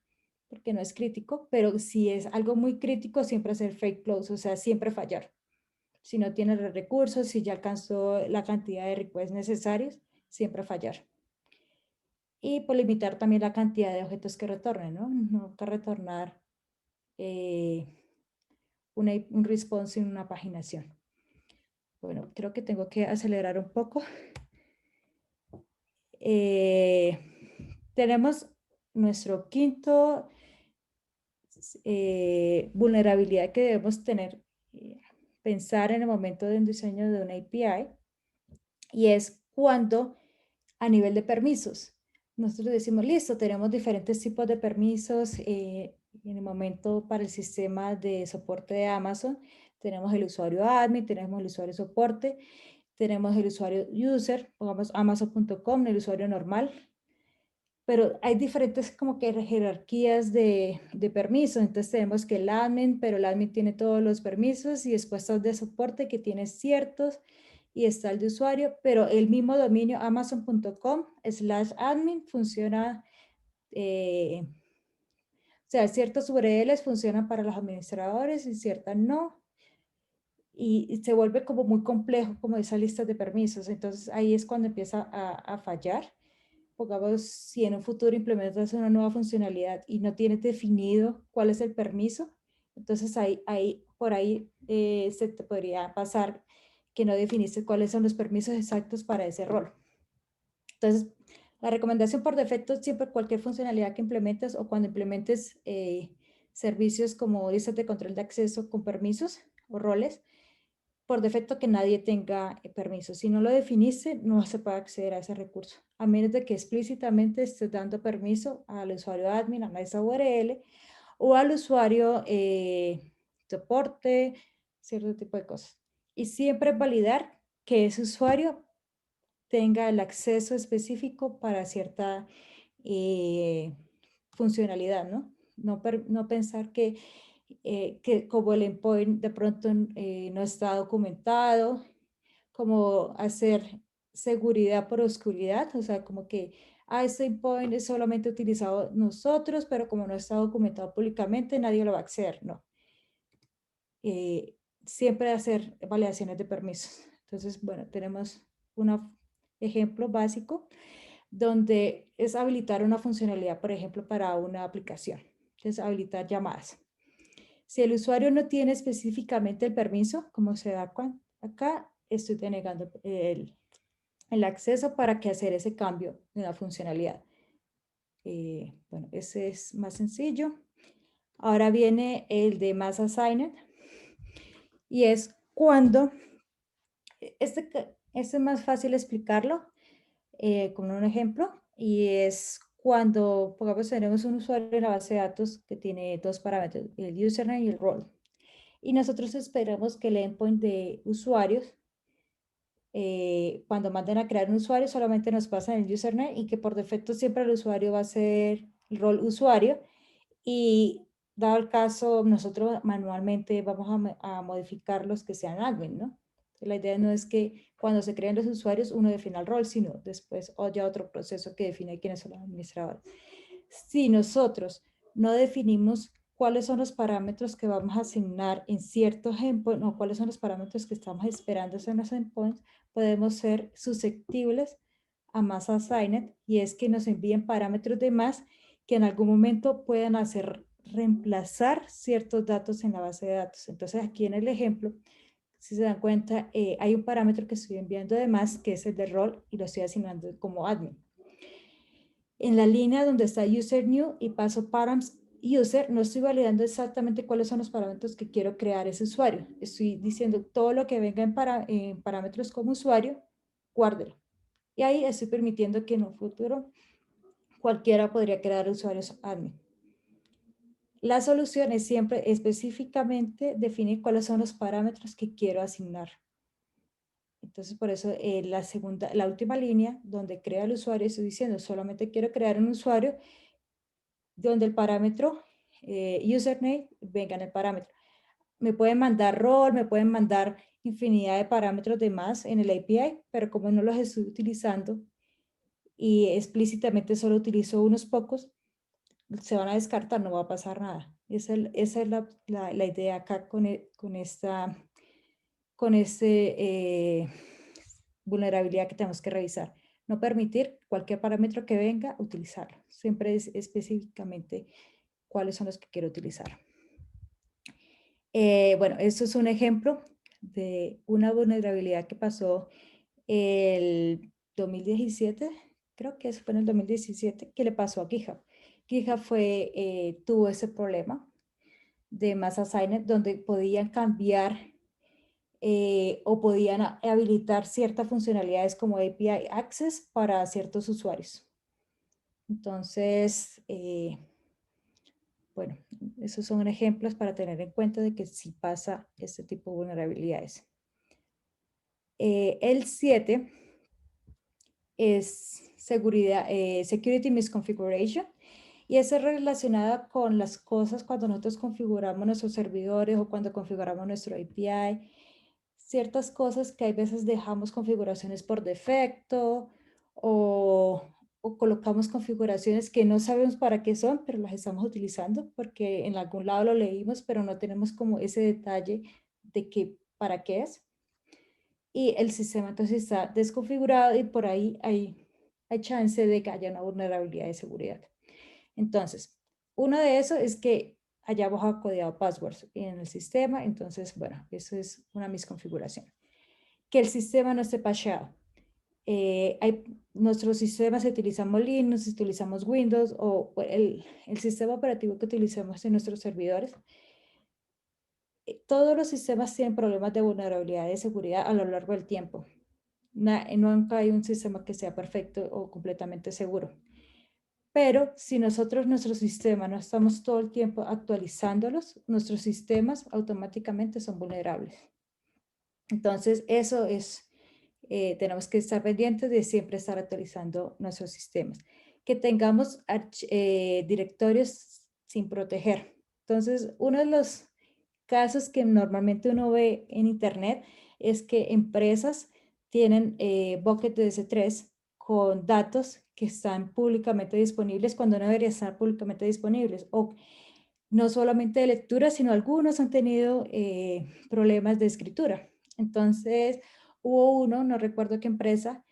porque no es crítico, pero si es algo muy crítico, siempre hacer fake close, o sea, siempre fallar. Si no tiene los recursos, si ya alcanzó la cantidad de requests necesarios, siempre fallar. Y por limitar también la cantidad de objetos que retornen, ¿no? No que retornar un response en una paginación. Bueno, creo que tengo que acelerar un poco. Tenemos nuestro quinto vulnerabilidad que debemos tener, pensar en el momento de un diseño de una API, y es cuando a nivel de permisos. Nosotros decimos, listo, tenemos diferentes tipos de permisos. En el momento para el sistema de soporte de Amazon, tenemos el usuario admin, tenemos el usuario soporte, tenemos el usuario user, pongamos amazon.com, el usuario normal, pero hay diferentes como que jerarquías de permisos. Entonces tenemos que el admin, pero el admin tiene todos los permisos, y después está el de soporte que tiene ciertos, y está el de usuario, pero el mismo dominio amazon.com/admin funciona, o sea, ciertos URLs funcionan para los administradores y ciertas no, y se vuelve como muy complejo como esa lista de permisos. Entonces ahí es cuando empieza a fallar. Pongamos, si en un futuro implementas una nueva funcionalidad y no tienes definido cuál es el permiso, entonces por ahí se te podría pasar que no definiste cuáles son los permisos exactos para ese rol. Entonces, la recomendación por defecto, siempre cualquier funcionalidad que implementes o cuando implementes servicios como listas de control de acceso con permisos o roles, por defecto que nadie tenga permiso. Si no lo definiste, no se puede acceder a ese recurso, a menos de que explícitamente estés dando permiso al usuario admin, a esa URL, o al usuario soporte, cierto tipo de cosas. Y siempre validar que ese usuario tenga el acceso específico para cierta funcionalidad, ¿no? No pensar que como el endpoint de pronto no está documentado, como hacer seguridad por oscuridad, o sea, como que este endpoint es solamente utilizado nosotros, pero como no está documentado públicamente, nadie lo va a acceder, no. Siempre hacer validaciones de permisos. Entonces, bueno, tenemos un ejemplo básico donde es habilitar una funcionalidad, por ejemplo, para una aplicación. Entonces, habilitar llamadas. Si el usuario no tiene específicamente el permiso, como se da acá, estoy denegando el acceso para que hacer ese cambio en la funcionalidad. Bueno, ese es más sencillo. Ahora viene el de mass assigned, y es cuando, este es más fácil explicarlo con un ejemplo, y es cuando, pongamos, tenemos un usuario en la base de datos que tiene dos parámetros, el username y el role. Y nosotros esperamos que el endpoint de usuarios, cuando manden a crear un usuario, solamente nos pasan el username, y que por defecto siempre el usuario va a ser el rol usuario, y dado el caso, nosotros manualmente vamos a modificar los que sean admin, ¿no? La idea no es que cuando se creen los usuarios, uno define el rol, sino después o ya otro proceso que define quiénes son los administradores. Si nosotros no definimos cuáles son los parámetros que vamos a asignar en ciertos endpoints o cuáles son los parámetros que estamos esperando en los endpoints, podemos ser susceptibles a mass assigned, y es que nos envíen parámetros de más que en algún momento puedan hacer reemplazar ciertos datos en la base de datos. Entonces aquí en el ejemplo, si se dan cuenta, hay un parámetro que estoy enviando de más, que es el de rol, y lo estoy asignando como admin. En la línea donde está user new y paso params user, no estoy validando exactamente cuáles son los parámetros que quiero crear ese usuario. Estoy diciendo todo lo que venga en parámetros como usuario, guárdelo. Y ahí estoy permitiendo que en un futuro cualquiera podría crear usuarios admin. La solución es siempre específicamente definir cuáles son los parámetros que quiero asignar. Entonces, por eso la última línea donde crea el usuario, estoy diciendo solamente quiero crear un usuario donde el parámetro username venga en el parámetro. Me pueden mandar rol, me pueden mandar infinidad de parámetros de más en el API, pero como no los estoy utilizando y explícitamente solo utilizo unos pocos, se van a descartar, no va a pasar nada. Esa es la idea acá con esta vulnerabilidad que tenemos que revisar. No permitir cualquier parámetro que venga, utilizarlo. Siempre es específicamente cuáles son los que quiero utilizar. Bueno, esto es un ejemplo de una vulnerabilidad que pasó el 2017, creo que fue en el 2017, que le pasó a GitHub. GitHub tuvo ese problema de mass assignment donde podían cambiar o podían habilitar ciertas funcionalidades como API Access para ciertos usuarios. Entonces, bueno, esos son ejemplos para tener en cuenta de que sí pasa este tipo de vulnerabilidades. El 7 es seguridad, Security Misconfiguration, y es relacionada con las cosas cuando nosotros configuramos nuestros servidores o cuando configuramos nuestro API, ciertas cosas que hay veces dejamos configuraciones por defecto o colocamos configuraciones que no sabemos para qué son, pero las estamos utilizando porque en algún lado lo leímos, pero no tenemos como ese detalle de que para qué es. Y el sistema entonces está desconfigurado y por ahí hay chance de que haya una vulnerabilidad de seguridad. Entonces, uno de esos es que hayamos acodiado passwords en el sistema. Entonces, bueno, eso es una misconfiguración. Que el sistema no esté patchado. Nuestros sistemas utilizamos Linux, utilizamos Windows o el sistema operativo que utilizamos en nuestros servidores. Todos los sistemas tienen problemas de vulnerabilidad de seguridad a lo largo del tiempo. Nunca hay un sistema que sea perfecto o completamente seguro. Pero si nosotros, nuestro sistema, no estamos todo el tiempo actualizándolos, nuestros sistemas automáticamente son vulnerables. Entonces, eso es, tenemos que estar pendientes de siempre estar actualizando nuestros sistemas. Que tengamos directorios sin proteger. Entonces, uno de los casos que normalmente uno ve en Internet es que empresas tienen bucket de S3 con datos que están públicamente disponibles cuando no deberían estar públicamente disponibles, o no solamente de lectura, sino algunos han tenido problemas de escritura. Entonces, hubo uno, no recuerdo qué empresa,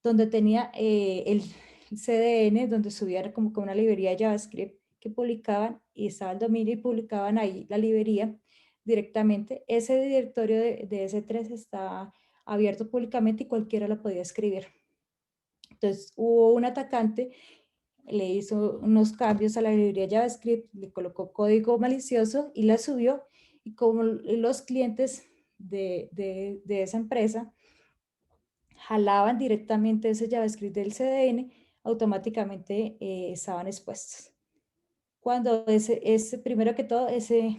donde tenía el CDN, donde subían como que una librería de JavaScript que publicaban y estaba el dominio y publicaban ahí la librería directamente. Ese directorio de S3 está abierto públicamente y cualquiera lo podía escribir. Entonces hubo un atacante, le hizo unos cambios a la librería JavaScript, le colocó código malicioso y la subió, y como los clientes de esa empresa jalaban directamente ese JavaScript del CDN, automáticamente estaban expuestos. Cuando primero que todo, ese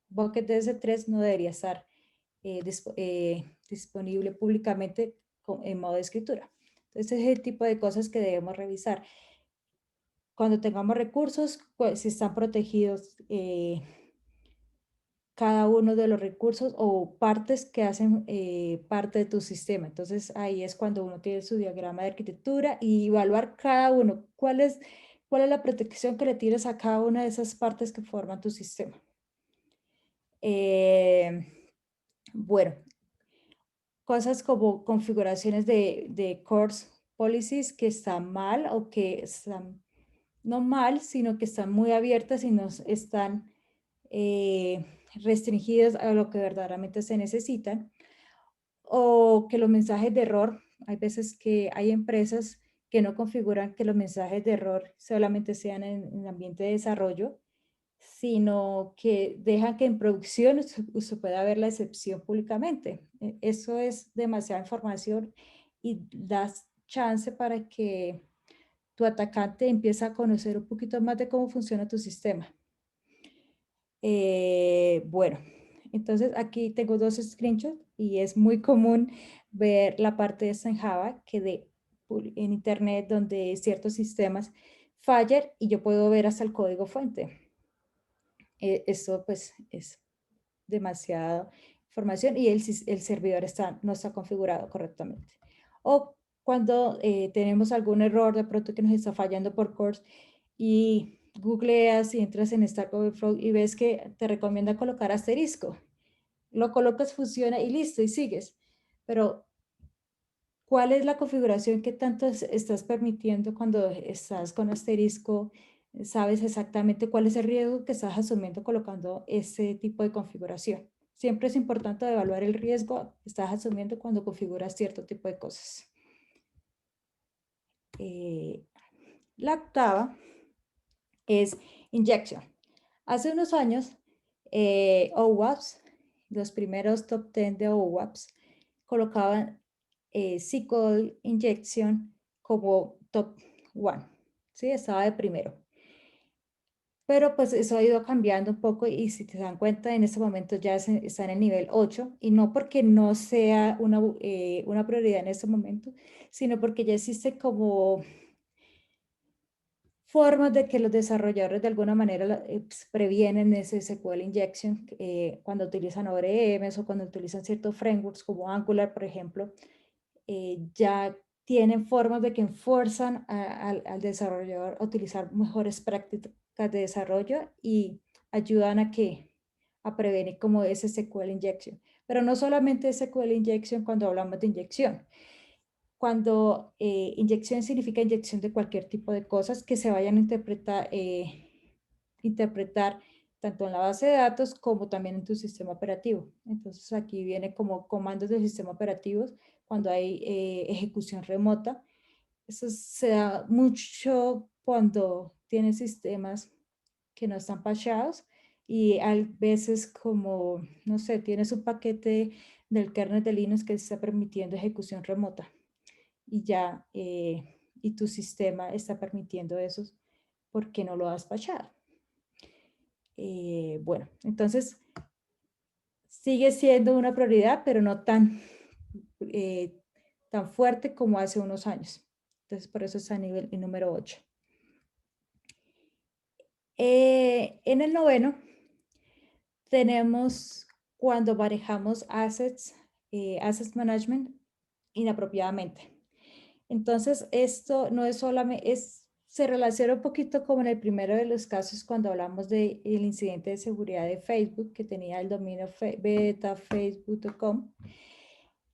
bucket de S3 no debería estar disponible públicamente en modo de escritura. Entonces, ese es el tipo de cosas que debemos revisar. Cuando tengamos recursos, pues, si están protegidos cada uno de los recursos o partes que hacen parte de tu sistema. Entonces ahí es cuando uno tiene su diagrama de arquitectura y evaluar cada uno, cuál es la protección que le tienes a cada una de esas partes que forman tu sistema. Bueno, cosas como configuraciones de course policies que están mal o que están no mal, sino que están muy abiertas y no están restringidas a lo que verdaderamente se necesitan. O que los mensajes de error, hay veces que hay empresas que no configuran que los mensajes de error solamente sean en el ambiente de desarrollo, sino que dejan que en producción se pueda ver la excepción públicamente. Eso es demasiada información y das chance para que tu atacante empiece a conocer un poquito más de cómo funciona tu sistema. Bueno, entonces aquí tengo dos screenshots y es muy común ver la parte de esta en Java en internet donde ciertos sistemas fallan y yo puedo ver hasta el código fuente. Esto pues es demasiada información y el servidor no está configurado correctamente. O cuando tenemos algún error de pronto que nos está fallando por course y googleas y entras en Stack Overflow y ves que te recomienda colocar asterisco. Lo colocas, funciona y listo, y sigues. Pero, ¿cuál es la configuración que tanto estás permitiendo cuando estás con asterisco? ¿Sabes exactamente cuál es el riesgo que estás asumiendo colocando ese tipo de configuración? Siempre es importante evaluar el riesgo que estás asumiendo cuando configuras cierto tipo de cosas. La octava es injection. Hace unos años, OWASP, los primeros top 10 de OWASP, colocaban SQL Injection como top 1, ¿sí? Estaba de primero. Pero pues eso ha ido cambiando un poco y si te dan cuenta, en este momento ya está en el nivel 8 y no porque no sea una prioridad en este momento, sino porque ya existe como formas de que los desarrolladores de alguna manera pues, previenen ese SQL injection cuando utilizan ORMs o cuando utilizan ciertos frameworks como Angular, por ejemplo, ya tienen formas de que enforzan al desarrollador a utilizar mejores prácticas de desarrollo y ayudan a prevenir como ese SQL injection. Pero no solamente SQL injection cuando hablamos de inyección, cuando inyección significa inyección de cualquier tipo de cosas que se vayan a interpretar tanto en la base de datos como también en tu sistema operativo. Entonces aquí viene como comandos del sistema operativo cuando hay ejecución remota. Eso se da mucho cuando tienes sistemas que no están patchados y a veces como, no sé, tienes un paquete del kernel de Linux que está permitiendo ejecución remota y ya, y tu sistema está permitiendo eso porque no lo has patchado. Bueno, entonces sigue siendo una prioridad, pero no tan fuerte como hace unos años. Entonces, por eso está a nivel número 8. En el noveno, tenemos cuando manejamos assets management inapropiadamente. Entonces, esto no es solamente, se relaciona un poquito como en el primero de los casos cuando hablamos del incidente de seguridad de Facebook que tenía el dominio betafacebook.com,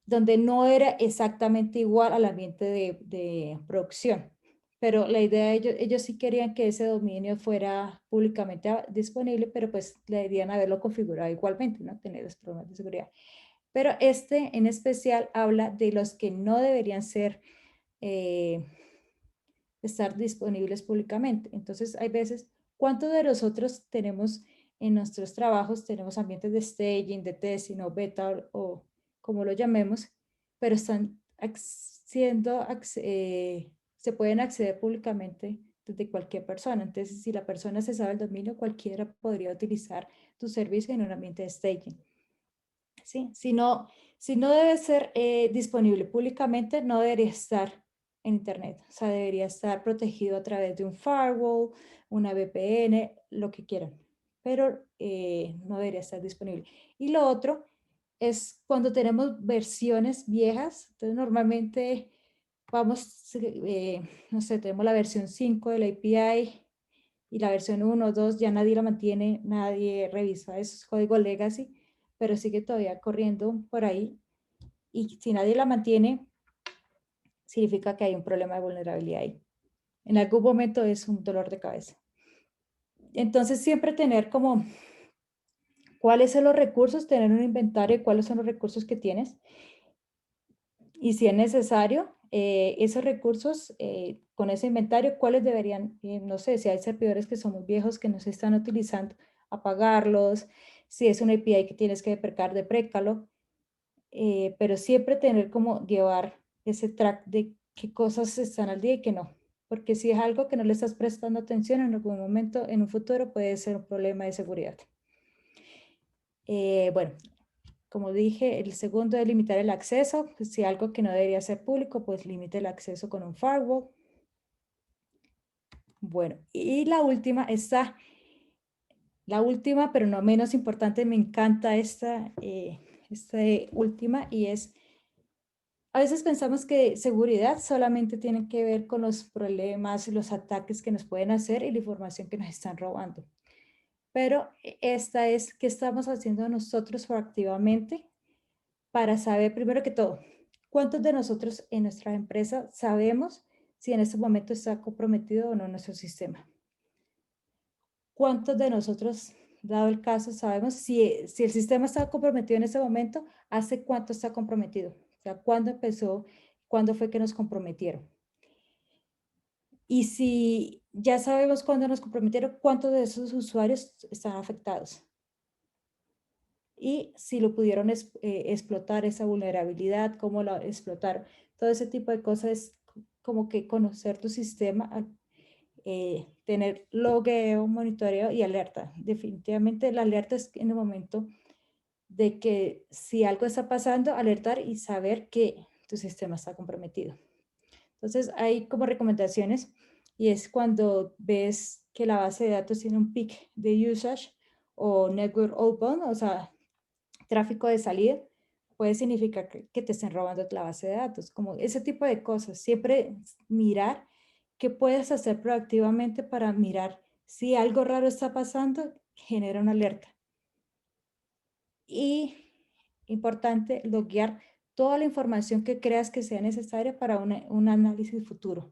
donde no era exactamente igual al ambiente de producción. Pero la idea de ellos sí querían que ese dominio fuera públicamente disponible, pero pues deberían haberlo configurado igualmente, ¿no? Tener los problemas de seguridad. Pero este en especial habla de los que no deberían estar disponibles públicamente. Entonces, hay veces, ¿cuántos de nosotros tenemos en nuestros trabajos, tenemos ambientes de staging, de testing o beta o como lo llamemos, pero están se pueden acceder públicamente desde cualquier persona. Entonces, si la persona se sabe el dominio, cualquiera podría utilizar tu servicio en un ambiente de staging. ¿Sí? Si no debe ser disponible públicamente, no debería estar en Internet. O sea, debería estar protegido a través de un firewall, una VPN, lo que quieran. pero no debería estar disponible. Y lo otro es cuando tenemos versiones viejas, entonces normalmente vamos, no sé, tenemos la versión 5 de la API y la versión 1 o 2 ya nadie la mantiene, nadie revisa, eso es código legacy, pero sigue todavía corriendo por ahí y si nadie la mantiene, significa que hay un problema de vulnerabilidad ahí. En algún momento es un dolor de cabeza. Entonces siempre tener como cuáles son los recursos, tener un inventario de cuáles son los recursos que tienes y si es necesario, esos recursos con ese inventario, cuáles deberían, no sé, si hay servidores que son muy viejos que no se están utilizando, apagarlos, si es una API que tienes que deprécalo, pero siempre tener como llevar ese track de qué cosas están al día y qué no. Porque si es algo que no le estás prestando atención, en algún momento, en un futuro, puede ser un problema de seguridad. Bueno, como dije, el segundo es limitar el acceso. Pues, si algo que no debería ser público, pues limite el acceso con un firewall. Bueno, y la última, la última, pero no menos importante, me encanta esta última y es, a veces pensamos que seguridad solamente tiene que ver con los problemas y los ataques que nos pueden hacer y la información que nos están robando. Pero esta es qué estamos haciendo nosotros proactivamente para saber, primero que todo, cuántos de nosotros en nuestra empresa sabemos si en este momento está comprometido o no nuestro sistema. ¿Cuántos de nosotros, dado el caso, sabemos si el sistema está comprometido en este momento, hace cuánto está comprometido? O sea, ¿cuándo empezó? ¿Cuándo fue que nos comprometieron? Y si ya sabemos cuándo nos comprometieron, ¿cuántos de esos usuarios están afectados? Y si lo pudieron explotar esa vulnerabilidad, cómo lo explotaron. Todo ese tipo de cosas es como que conocer tu sistema, tener logueo, monitoreo y alerta. Definitivamente la alerta es en el momento de que si algo está pasando, alertar y saber que tu sistema está comprometido. Entonces hay como recomendaciones y es cuando ves que la base de datos tiene un peak de usage o network outbound, o sea, tráfico de salida, puede significar que te estén robando la base de datos, como ese tipo de cosas. Siempre mirar qué puedes hacer proactivamente para mirar si algo raro está pasando, genera una alerta. Y importante, loguear toda la información que creas que sea necesaria para un análisis futuro,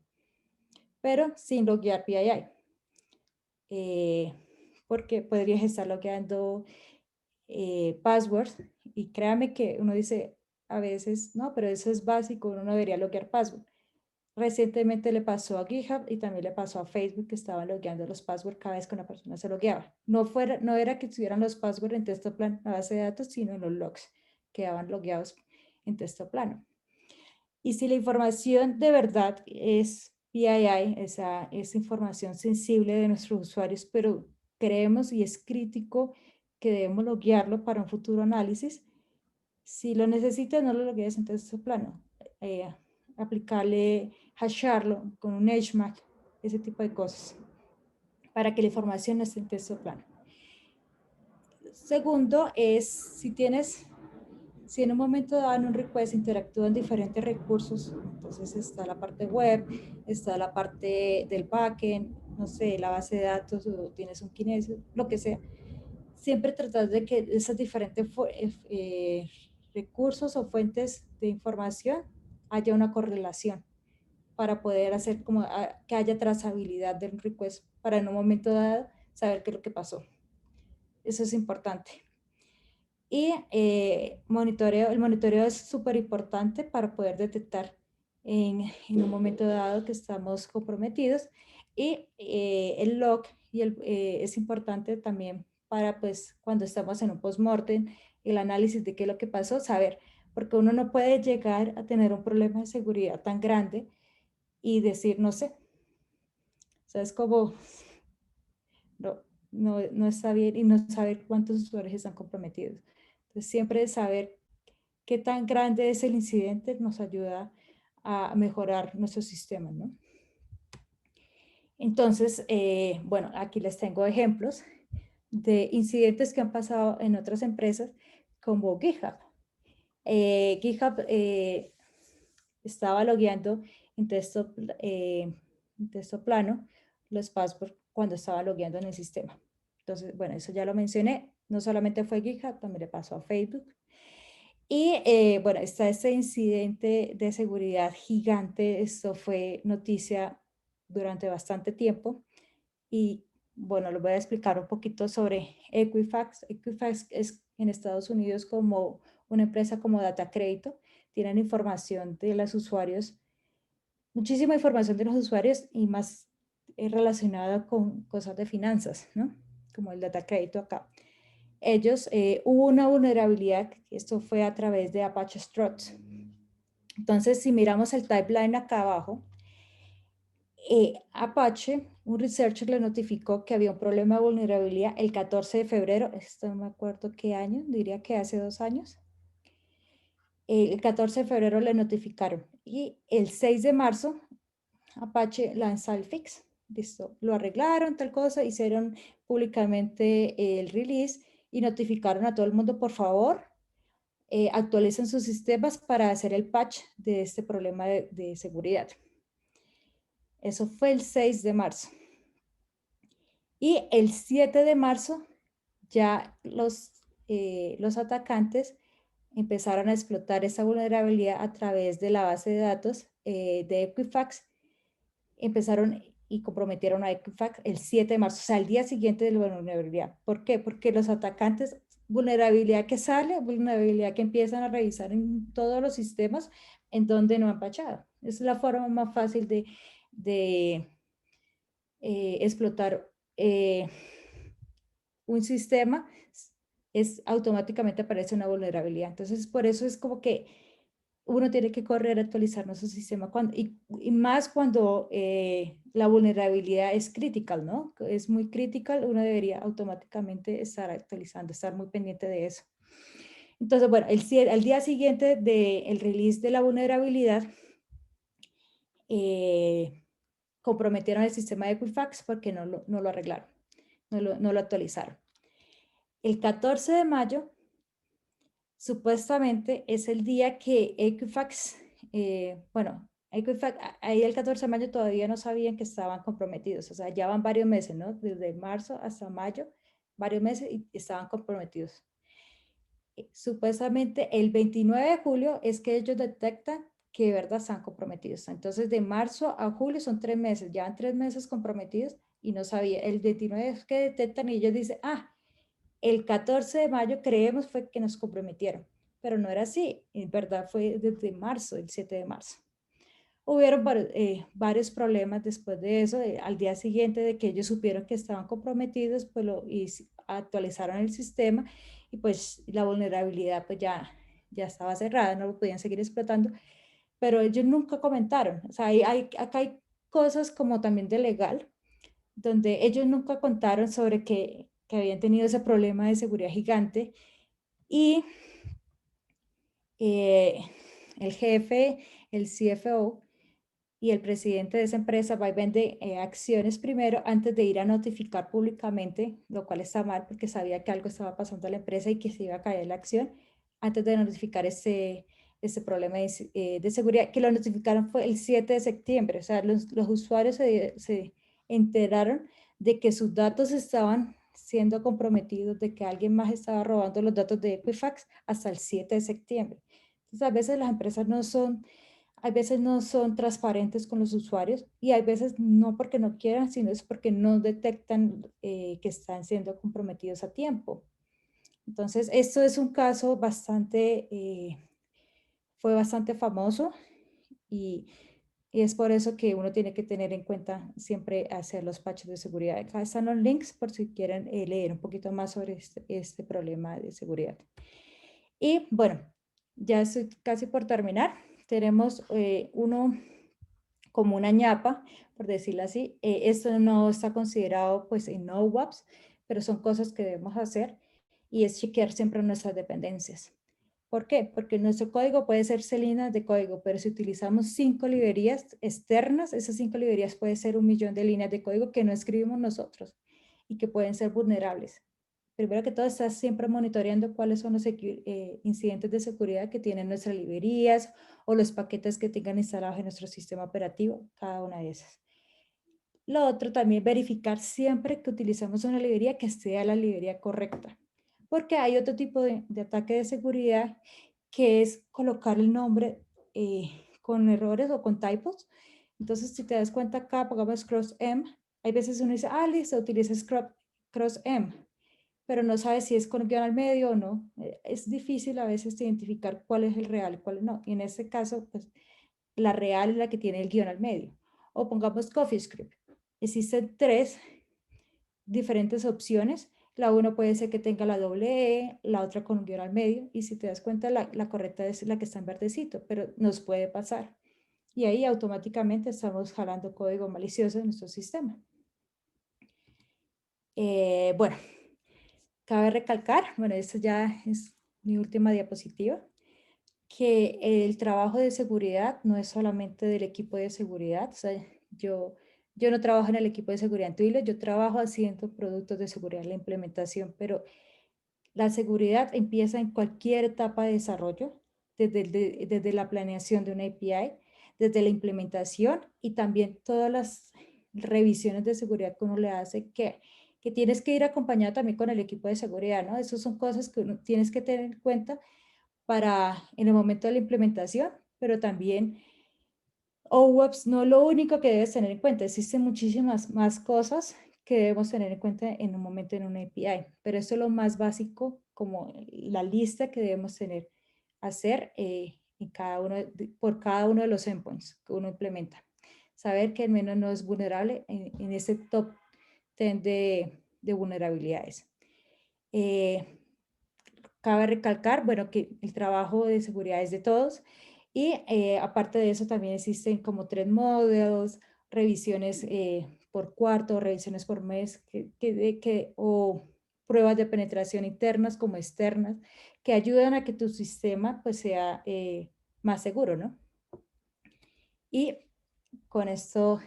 pero sin loguear PII. Porque podrías estar logueando passwords y créame que uno dice a veces, no, pero eso es básico, uno no debería loguear password. Recientemente le pasó a GitHub y también le pasó a Facebook que estaban logueando los passwords cada vez que una persona se logueaba. No era que tuvieran los passwords en texto plano, la base de datos, sino en los logs quedaban logueados en texto plano. Y si la información de verdad es PII, esa información sensible de nuestros usuarios, pero creemos y es crítico que debemos loguearlo para un futuro análisis, si lo necesitas, no lo loguees en texto plano. Aplicarle, hasharlo con un HMAC, ese tipo de cosas, para que la información esté en texto plano. Segundo es, si en un momento dado en un request interactúan diferentes recursos, entonces está la parte web, está la parte del backend, no sé, la base de datos, o tienes un Kinesis, lo que sea, siempre tratar de que esos diferentes recursos o fuentes de información haya una correlación para poder hacer como que haya trazabilidad del request para en un momento dado saber qué es lo que pasó. Eso es importante. Y el monitoreo es súper importante para poder detectar en un momento dado que estamos comprometidos. Y el log es importante también para pues cuando estamos en un postmortem, el análisis de qué es lo que pasó, saber, porque uno no puede llegar a tener un problema de seguridad tan grande y decir, no sé, o sea, es como, no está bien y no saber cuántos usuarios están comprometidos. Entonces, siempre saber qué tan grande es el incidente nos ayuda a mejorar nuestro sistema, ¿no? Entonces, bueno, aquí les tengo ejemplos. de incidentes que han pasado en otras empresas como GitHub. GitHub estaba logueando en texto plano los passwords cuando estaba logueando en el sistema. Entonces, bueno, eso ya lo mencioné. No solamente fue GitHub, también le pasó a Facebook. Y bueno, está este incidente de seguridad gigante. Esto fue noticia durante bastante tiempo. Y bueno, les voy a explicar un poquito sobre Equifax. Equifax es en Estados Unidos como una empresa como Data Crédito. Tienen información de los usuarios, muchísima información de los usuarios y más relacionada con cosas de finanzas, ¿no? Como el Data Crédito acá. Ellos, hubo una vulnerabilidad, esto fue a través de Apache Struts. Entonces, si miramos el timeline acá abajo, Apache, un researcher le notificó que había un problema de vulnerabilidad el 14 de febrero, esto no me acuerdo qué año, diría que hace 2 años. El 14 de febrero le notificaron y el 6 de marzo Apache lanza el fix. Listo, lo arreglaron, tal cosa, hicieron públicamente el release y notificaron a todo el mundo, por favor, actualicen sus sistemas para hacer el patch de este problema de seguridad. Eso fue el 6 de marzo. Y el 7 de marzo ya los atacantes empezaron a explotar esa vulnerabilidad a través de la base de datos de Equifax. Empezaron y comprometieron a Equifax el 7 de marzo, o sea, el día siguiente de la vulnerabilidad. ¿Por qué? Porque los atacantes, vulnerabilidad que sale, vulnerabilidad que empiezan a revisar en todos los sistemas en donde no han patchado. Es la forma más fácil de explotar un sistema, es automáticamente aparece una vulnerabilidad. Entonces, por eso es como que uno tiene que correr a actualizar nuestro sistema y más cuando la vulnerabilidad es critical, ¿no? Es muy critical, uno debería automáticamente estar actualizando, estar muy pendiente de eso. Entonces, bueno, al día siguiente del release de la vulnerabilidad, comprometieron el sistema de Equifax porque no lo arreglaron, no lo actualizaron. El 14 de mayo, supuestamente, es el día que Equifax, bueno, Equifax, ahí el 14 de mayo todavía no sabían que estaban comprometidos, o sea, ya van varios meses, ¿no? Desde marzo hasta mayo, varios meses y estaban comprometidos. Supuestamente el 29 de julio es que ellos detectan que de verdad están comprometidos. Entonces, de marzo a julio son 3 meses, llevan 3 meses comprometidos y no sabía. El 29 es que detectan y ellos dicen, el 14 de mayo creemos fue que nos comprometieron, pero no era así. En verdad fue desde marzo, el 7 de marzo. Hubieron varios problemas después de eso. Al día siguiente de que ellos supieron que estaban comprometidos, pues actualizaron el sistema y pues la vulnerabilidad pues ya estaba cerrada, no lo podían seguir explotando, pero ellos nunca comentaron. O sea, acá hay cosas como también de legal, donde ellos nunca contaron sobre que habían tenido ese problema de seguridad gigante y el jefe, el CFO, y el presidente de esa empresa va y vende acciones primero antes de ir a notificar públicamente, lo cual está mal porque sabía que algo estaba pasando a la empresa y que se iba a caer la acción, antes de notificar ese problema de seguridad, que lo notificaron fue el 7 de septiembre, o sea, los usuarios se enteraron de que sus datos estaban siendo comprometidos, de que alguien más estaba robando los datos de Equifax hasta el 7 de septiembre. Entonces, a veces las empresas hay veces no son transparentes con los usuarios y hay veces no porque no quieran, sino es porque no detectan que están siendo comprometidos a tiempo. Entonces, esto es un caso fue bastante famoso y, y es por eso que uno tiene que tener en cuenta siempre hacer los patches de seguridad. Acá están los links por si quieren leer un poquito más sobre este problema de seguridad. Y bueno, ya estoy casi por terminar. Tenemos uno como una ñapa, por decirlo así. Esto no está considerado pues en NoWAPs, pero son cosas que debemos hacer y es chequear siempre nuestras dependencias. ¿Por qué? Porque nuestro código puede ser líneas de código, pero si utilizamos 5 librerías externas, esas 5 librerías pueden ser 1 millón de líneas de código que no escribimos nosotros y que pueden ser vulnerables. primero que todo, estás siempre monitoreando cuáles son los incidentes de seguridad que tienen nuestras librerías o los paquetes que tengan instalados en nuestro sistema operativo, cada una de esas. Lo otro también verificar siempre que utilizamos una librería que sea la librería correcta, porque hay otro tipo de ataque de seguridad que es colocar el nombre con errores o con typos. Entonces, si te das cuenta acá, pongamos cross M, hay veces uno dice, ah, listo, utilices cross M, pero no sabes si es con guión al medio o no. Es difícil a veces identificar cuál es el real y cuál no. Y en este caso, pues, la real es la que tiene el guión al medio. O pongamos CoffeeScript. Existen 3 diferentes opciones. La una puede ser que tenga la doble E, la otra con un guión al medio, y si te das cuenta, la correcta es la que está en verdecito, pero nos puede pasar. Y ahí automáticamente estamos jalando código malicioso en nuestro sistema. Bueno, cabe recalcar, bueno, esto ya es mi última diapositiva, que el trabajo de seguridad no es solamente del equipo de seguridad. O sea, yo no trabajo en el equipo de seguridad en Twilio, yo trabajo haciendo productos de seguridad en la implementación, pero la seguridad empieza en cualquier etapa de desarrollo, desde la planeación de una API, desde la implementación y también todas las revisiones de seguridad que uno le hace, que tienes que ir acompañado también con el equipo de seguridad, ¿no? Esas son cosas que uno tienes que tener en cuenta para en el momento de la implementación, pero también OWASP no es lo único que debes tener en cuenta, existen muchísimas más cosas que debemos tener en cuenta en un momento en una API, pero eso es lo más básico, como la lista que debemos tener, hacer en por cada uno de los endpoints que uno implementa. Saber que al menos no es vulnerable en ese top 10 de vulnerabilidades. Cabe recalcar, bueno, que el trabajo de seguridad es de todos y aparte de eso también existen como 3 modelos, revisiones por cuarto, revisiones por mes, o pruebas de penetración internas como externas, que ayudan a que tu sistema pues sea más seguro, ¿no? Y con esto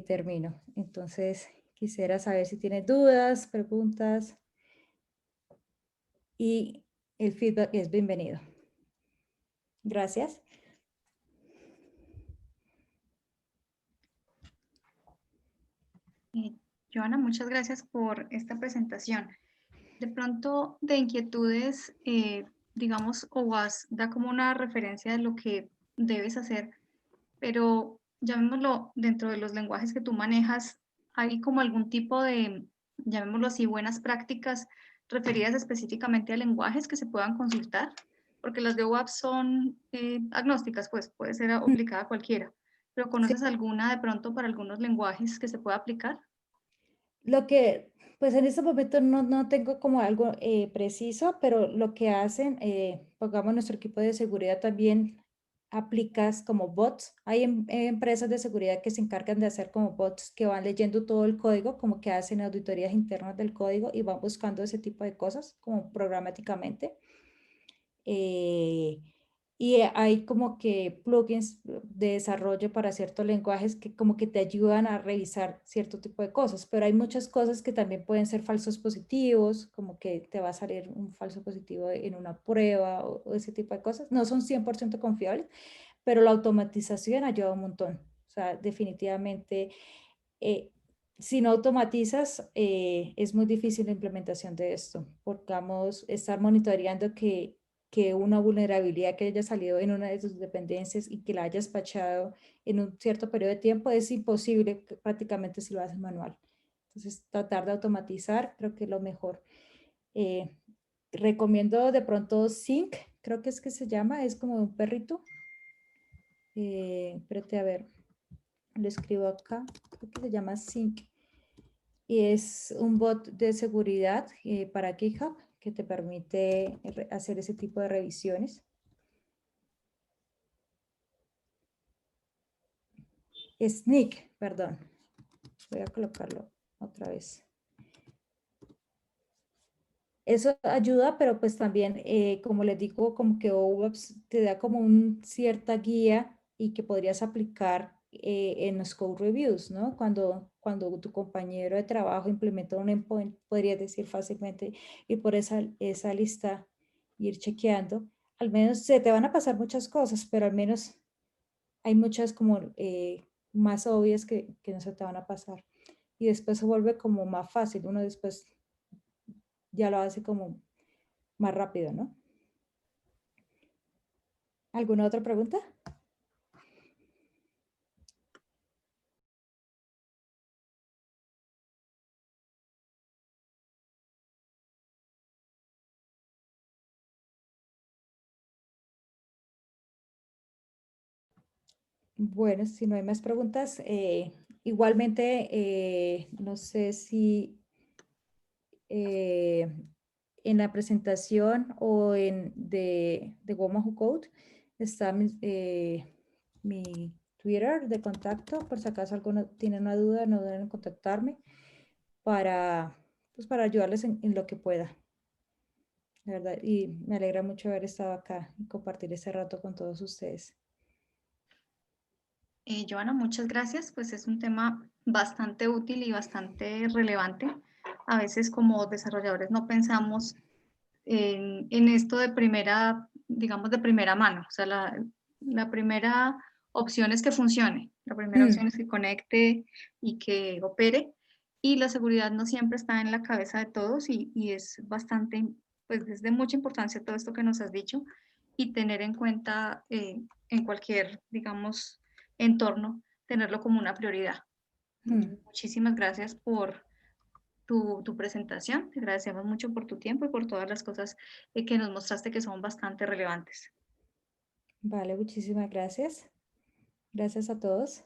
termino. Entonces, quisiera saber si tienes dudas, preguntas y el feedback es bienvenido. Gracias. Joana, muchas gracias por esta presentación. De pronto, de inquietudes, digamos, OWASP da como una referencia de lo que debes hacer, pero llamémoslo dentro de los lenguajes que tú manejas, ¿hay como algún tipo de, llamémoslo así, buenas prácticas referidas específicamente a lenguajes que se puedan consultar? Porque las de OWASP son agnósticas, pues puede ser aplicada a cualquiera, pero Sí, ¿conoces alguna de pronto para algunos lenguajes que se pueda aplicar? lo que, pues en este momento no tengo como algo preciso, pero lo que hacen, pongamos nuestro equipo de seguridad también aplicas como bots. Hay empresas de seguridad que se encargan de hacer como bots que van leyendo todo el código, como que hacen auditorías internas del código y van buscando ese tipo de cosas como programáticamente. Eh, y hay como que plugins de desarrollo para ciertos lenguajes que como que te ayudan a revisar cierto tipo de cosas, pero hay muchas cosas que también pueden ser falsos positivos, como que te va a salir un falso positivo en una prueba o ese tipo de cosas. No son 100% confiables, pero la automatización ayuda un montón. O sea, definitivamente, eh, si no automatizas, es muy difícil la implementación de esto, porque vamos a estar monitoreando que una vulnerabilidad que haya salido en una de tus dependencias y que la hayas pachado en un cierto periodo de tiempo es imposible prácticamente si lo haces manual. Entonces, tratar de automatizar creo que es lo mejor. Eh, recomiendo de pronto Sync, creo que es que se llama, es como un perrito. Espérate a ver, lo escribo acá, creo que se llama Sync. Y es un bot de seguridad para GitHub que te permite hacer ese tipo de revisiones. Sneak, perdón. Voy a colocarlo otra vez. Eso ayuda, pero pues también, como les digo, como que OWASP te da como una cierta guía y que podrías aplicar en los code reviews, ¿no? Cuando tu compañero de trabajo implementa un endpoint, podrías decir fácilmente ir por esa lista, ir chequeando. Al menos se te van a pasar muchas cosas, pero al menos hay muchas como más obvias que no se te van a pasar. Y después se vuelve como más fácil, uno después ya lo hace como más rápido, ¿no? ¿Alguna otra pregunta? Bueno, si no hay más preguntas, igualmente, no sé si eh, en la presentación o de Woman Who Code está mi Twitter de contacto, por si acaso alguno tiene una duda, no duden en contactarme para, pues para ayudarles en lo que pueda, la verdad. Y me alegra mucho haber estado acá y compartir este rato con todos ustedes. Joana, muchas gracias. Pues es un tema bastante útil y bastante relevante. A veces como desarrolladores no pensamos en esto de primera, digamos, de primera mano. O sea, la primera opción es que funcione, la primera opción es que conecte y que opere. Y la seguridad no siempre está en la cabeza de todos y es bastante, pues es de mucha importancia todo esto que nos has dicho y tener en cuenta en cualquier, digamos, entorno, tenerlo como una prioridad. Entonces, muchísimas gracias por tu presentación. Te agradecemos mucho por tu tiempo y por todas las cosas que nos mostraste que son bastante relevantes. Vale, muchísimas gracias. Gracias a todos.